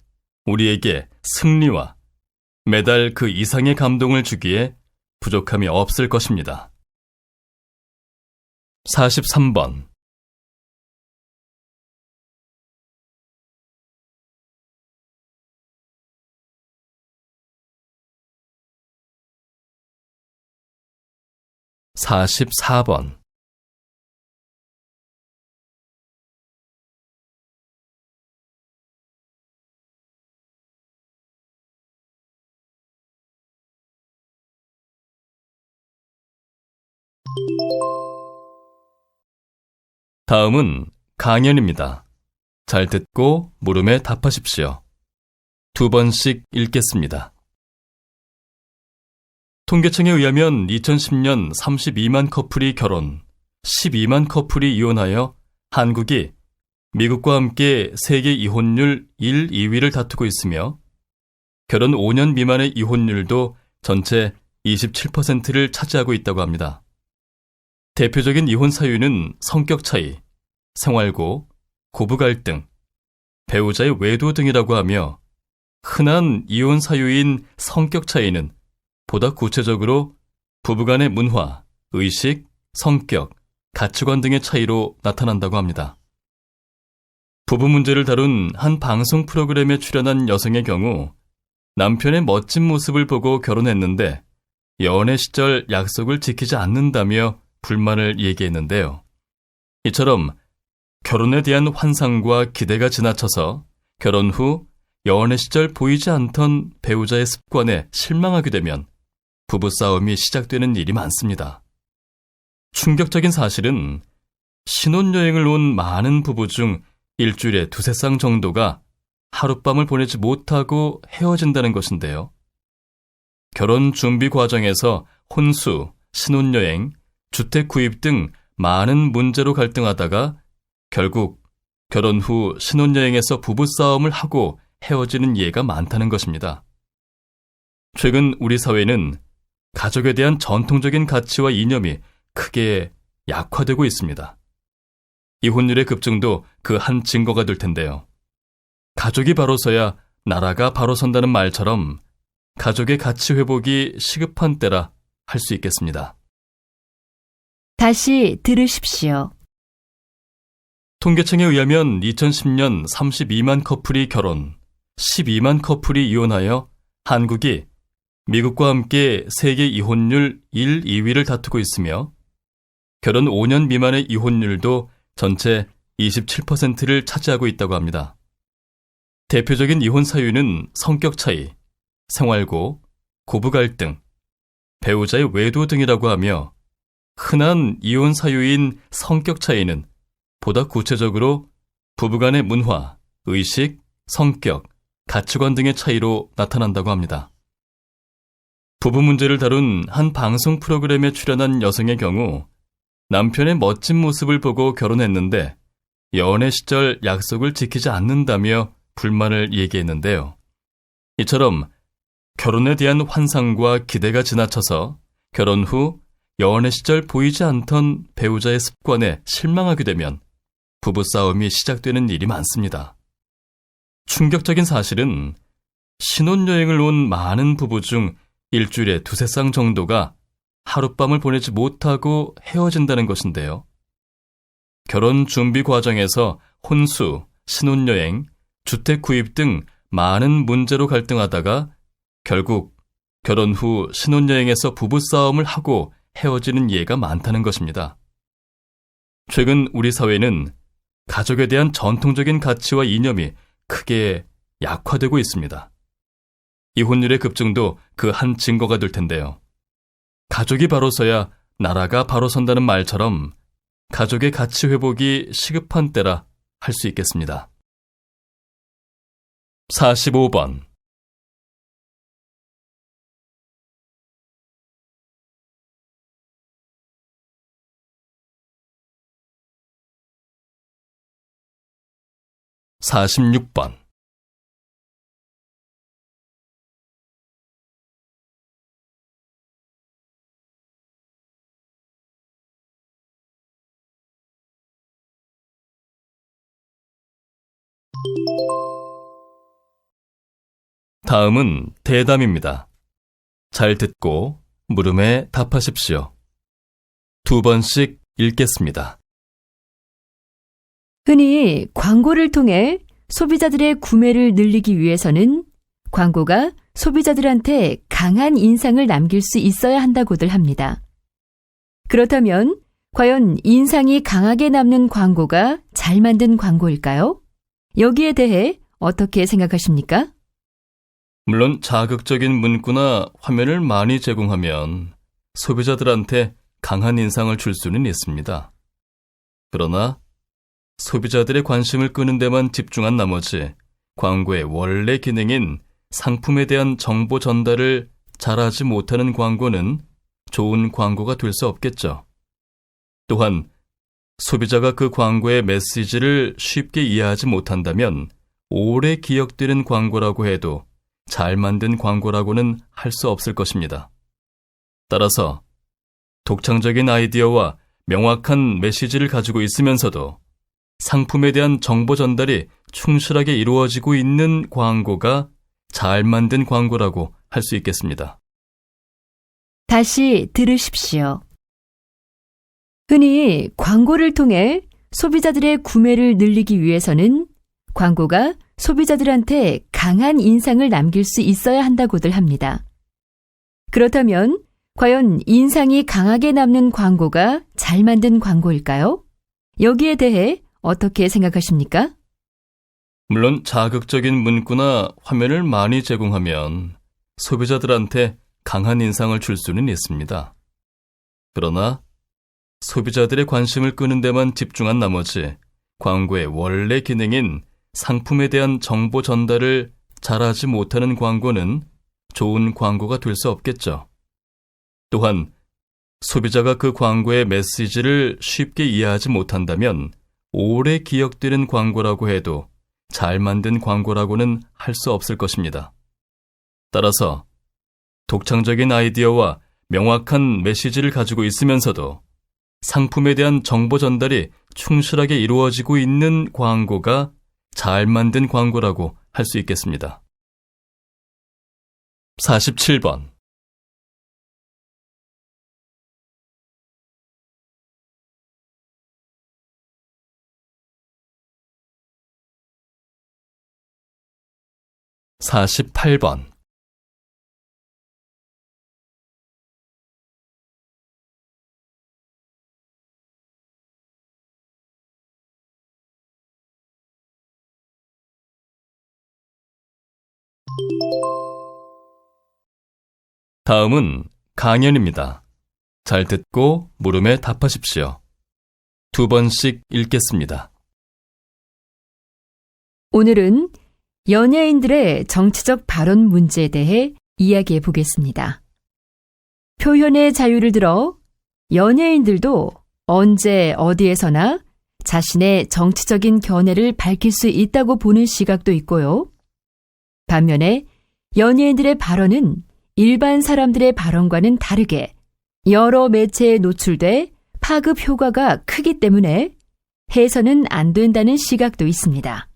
B: 우리에게 승리와 메달 그 이상의 감동을 주기에 부족함이 없을 것입니다. 43번. (44번) 다음은 강연입니다. 잘 듣고 물음에 답하십시오. 2번씩 읽겠습니다. 통계청에 의하면 2010년 32만 커플이 결혼, 12만 커플이 이혼하여 한국이 미국과 함께 세계 이혼율 1, 2위를 다투고 있으며 결혼 5년 미만의 이혼율도 전체 27%를 차지하고 있다고 합니다. 대표적인 이혼 사유는 성격 차이, 생활고, 고부 갈등, 배우자의 외도 등이라고 하며 흔한 이혼 사유인 성격 차이는 보다 구체적으로 부부간의 문화, 의식, 성격, 가치관 등의 차이로 나타난다고 합니다. 부부 문제를 다룬 한 방송 프로그램에 출연한 여성의 경우 남편의 멋진 모습을 보고 결혼했는데 연애 시절 약속을 지키지 않는다며 불만을 얘기했는데요. 이처럼 결혼에 대한 환상과 기대가 지나쳐서 결혼 후 연애 시절 보이지 않던 배우자의 습관에 실망하게 되면 부부싸움이 시작되는 일이 많습니다. 충격적인 사실은 신혼여행을 온 많은 부부 중 일주일에 두세 쌍 정도가 하룻밤을 보내지 못하고 헤어진다는 것인데요. 결혼 준비 과정에서 혼수, 신혼여행, 주택 구입 등 많은 문제로 갈등하다가 결국 결혼 후 신혼여행에서 부부싸움을 하고 헤어지는 예가 많다는 것입니다. 최근 우리 사회는 가족에 대한 전통적인 가치와 이념이 크게 약화되고 있습니다. 이혼율의 급증도 그 한 증거가 될 텐데요. 가족이 바로 서야 나라가 바로 선다는 말처럼 가족의 가치 회복이 시급한 때라 할 수 있겠습니다.
A: 다시 들으십시오.
B: 통계청에 의하면 2010년 32만 커플이 결혼, 12만 커플이 이혼하여 한국이 미국과 함께 세계 이혼율 1, 2위를 다투고 있으며 결혼 5년 미만의 이혼율도 전체 27%를 차지하고 있다고 합니다. 대표적인 이혼 사유는 성격 차이, 생활고, 고부 갈등, 배우자의 외도 등이라고 하며 흔한 이혼 사유인 성격 차이는 보다 구체적으로 부부간의 문화, 의식, 성격, 가치관 등의 차이로 나타난다고 합니다. 부부 문제를 다룬 한 방송 프로그램에 출연한 여성의 경우 남편의 멋진 모습을 보고 결혼했는데 연애 시절 약속을 지키지 않는다며 불만을 얘기했는데요. 이처럼 결혼에 대한 환상과 기대가 지나쳐서 결혼 후 연애 시절 보이지 않던 배우자의 습관에 실망하게 되면 부부싸움이 시작되는 일이 많습니다. 충격적인 사실은 신혼여행을 온 많은 부부 중 일주일에 두세 쌍 정도가 하룻밤을 보내지 못하고 헤어진다는 것인데요. 결혼 준비 과정에서 혼수, 신혼여행, 주택 구입 등 많은 문제로 갈등하다가 결국 결혼 후 신혼여행에서 부부싸움을 하고 헤어지는 예가 많다는 것입니다. 최근 우리 사회는 가족에 대한 전통적인 가치와 이념이 크게 약화되고 있습니다. 이혼율의 급증도 그 한 증거가 될 텐데요. 가족이 바로 서야 나라가 바로 선다는 말처럼 가족의 가치 회복이 시급한 때라 할 수 있겠습니다. 45번 46번 다음은 대담입니다. 잘 듣고 물음에 답하십시오. 2번씩 읽겠습니다.
A: 흔히 광고를 통해 소비자들의 구매를 늘리기 위해서는 광고가 소비자들한테 강한 인상을 남길 수 있어야 한다고들 합니다. 그렇다면 과연 인상이 강하게 남는 광고가 잘 만든 광고일까요? 여기에 대해 어떻게 생각하십니까?
B: 물론 자극적인 문구나 화면을 많이 제공하면 소비자들한테 강한 인상을 줄 수는 있습니다. 그러나 소비자들의 관심을 끄는 데만 집중한 나머지 광고의 원래 기능인 상품에 대한 정보 전달을 잘하지 못하는 광고는 좋은 광고가 될 수 없겠죠. 또한 소비자가 그 광고의 메시지를 쉽게 이해하지 못한다면 오래 기억되는 광고라고 해도 잘 만든 광고라고는 할 수 없을 것입니다. 따라서 독창적인 아이디어와 명확한 메시지를 가지고 있으면서도 상품에 대한 정보 전달이 충실하게 이루어지고 있는 광고가 잘 만든 광고라고 할 수 있겠습니다.
A: 다시 들으십시오. 흔히 광고를 통해 소비자들의 구매를 늘리기 위해서는 광고가 소비자들한테 강한 인상을 남길 수 있어야 한다고들 합니다. 그렇다면 과연 인상이 강하게 남는 광고가 잘 만든 광고일까요? 여기에 대해 어떻게 생각하십니까?
B: 물론 자극적인 문구나 화면을 많이 제공하면 소비자들한테 강한 인상을 줄 수는 있습니다. 그러나 소비자들의 관심을 끄는 데만 집중한 나머지 광고의 원래 기능인 상품에 대한 정보 전달을 잘하지 못하는 광고는 좋은 광고가 될 수 없겠죠. 또한 소비자가 그 광고의 메시지를 쉽게 이해하지 못한다면 오래 기억되는 광고라고 해도 잘 만든 광고라고는 할 수 없을 것입니다. 따라서 독창적인 아이디어와 명확한 메시지를 가지고 있으면서도 상품에 대한 정보 전달이 충실하게 이루어지고 있는 광고가 잘 만든 광고라고 할 수 있겠습니다. 47번. (48번) 다음은 강연입니다. 잘 듣고 물음에 답하십시오. 2번씩 읽겠습니다.
A: 오늘은 연예인들의 정치적 발언 문제에 대해 이야기해 보겠습니다. 표현의 자유를 들어 연예인들도 언제 어디에서나 자신의 정치적인 견해를 밝힐 수 있다고 보는 시각도 있고요. 반면에 연예인들의 발언은 일반 사람들의 발언과는 다르게 여러 매체에 노출돼 파급 효과가 크기 때문에 해서는 안 된다는 시각도 있습니다.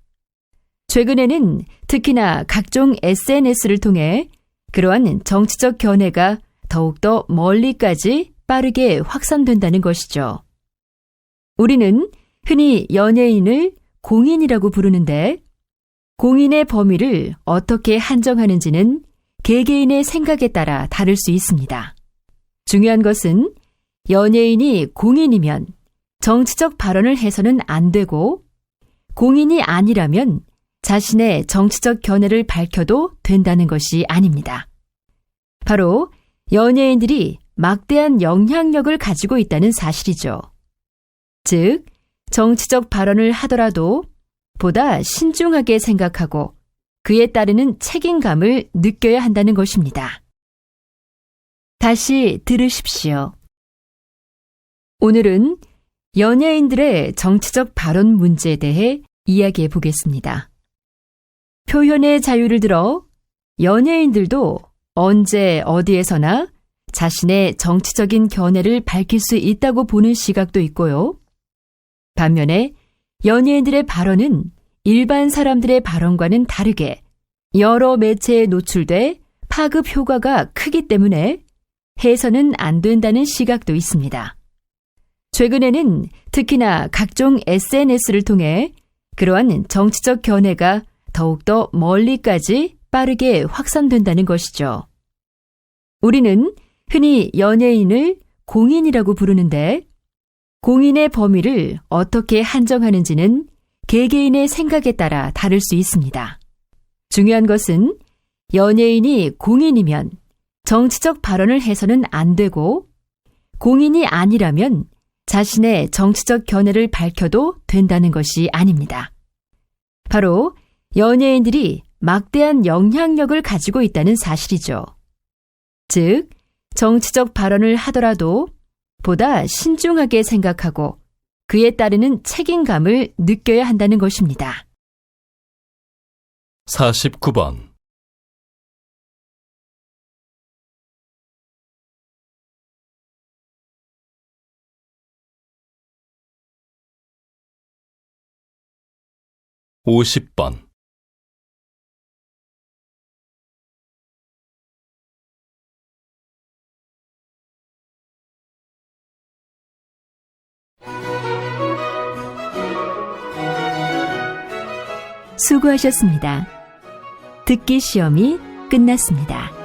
A: 최근에는 특히나 각종 SNS를 통해 그러한 정치적 견해가 더욱더 멀리까지 빠르게 확산된다는 것이죠. 우리는 흔히 연예인을 공인이라고 부르는데 공인의 범위를 어떻게 한정하는지는 개개인의 생각에 따라 다를 수 있습니다. 중요한 것은 연예인이 공인이면 정치적 발언을 해서는 안 되고 공인이 아니라면 자신의 정치적 견해를 밝혀도 된다는 것이 아닙니다. 바로 연예인들이 막대한 영향력을 가지고 있다는 사실이죠. 즉, 정치적 발언을 하더라도 보다 신중하게 생각하고 그에 따르는 책임감을 느껴야 한다는 것입니다. 다시 들으십시오. 오늘은 연예인들의 정치적 발언 문제에 대해 이야기해 보겠습니다. 표현의 자유를 들어 연예인들도 언제 어디에서나 자신의 정치적인 견해를 밝힐 수 있다고 보는 시각도 있고요. 반면에 연예인들의 발언은 일반 사람들의 발언과는 다르게 여러 매체에 노출돼 파급 효과가 크기 때문에 해서는 안 된다는 시각도 있습니다. 최근에는 특히나 각종 SNS를 통해 그러한 정치적 견해가 더욱더 멀리까지 빠르게 확산된다는 것이죠. 우리는 흔히 연예인을 공인이라고 부르는데 공인의 범위를 어떻게 한정하는지는 개개인의 생각에 따라 다를 수 있습니다. 중요한 것은 연예인이 공인이면 정치적 발언을 해서는 안 되고 공인이 아니라면 자신의 정치적 견해를 밝혀도 된다는 것이 아닙니다. 바로 연예인들이 막대한 영향력을 가지고 있다는 사실이죠. 즉, 정치적 발언을 하더라도 보다 신중하게 생각하고 그에 따르는 책임감을 느껴야 한다는 것입니다.
B: 49번. (50번)
A: 수고하셨습니다. 듣기 시험이 끝났습니다.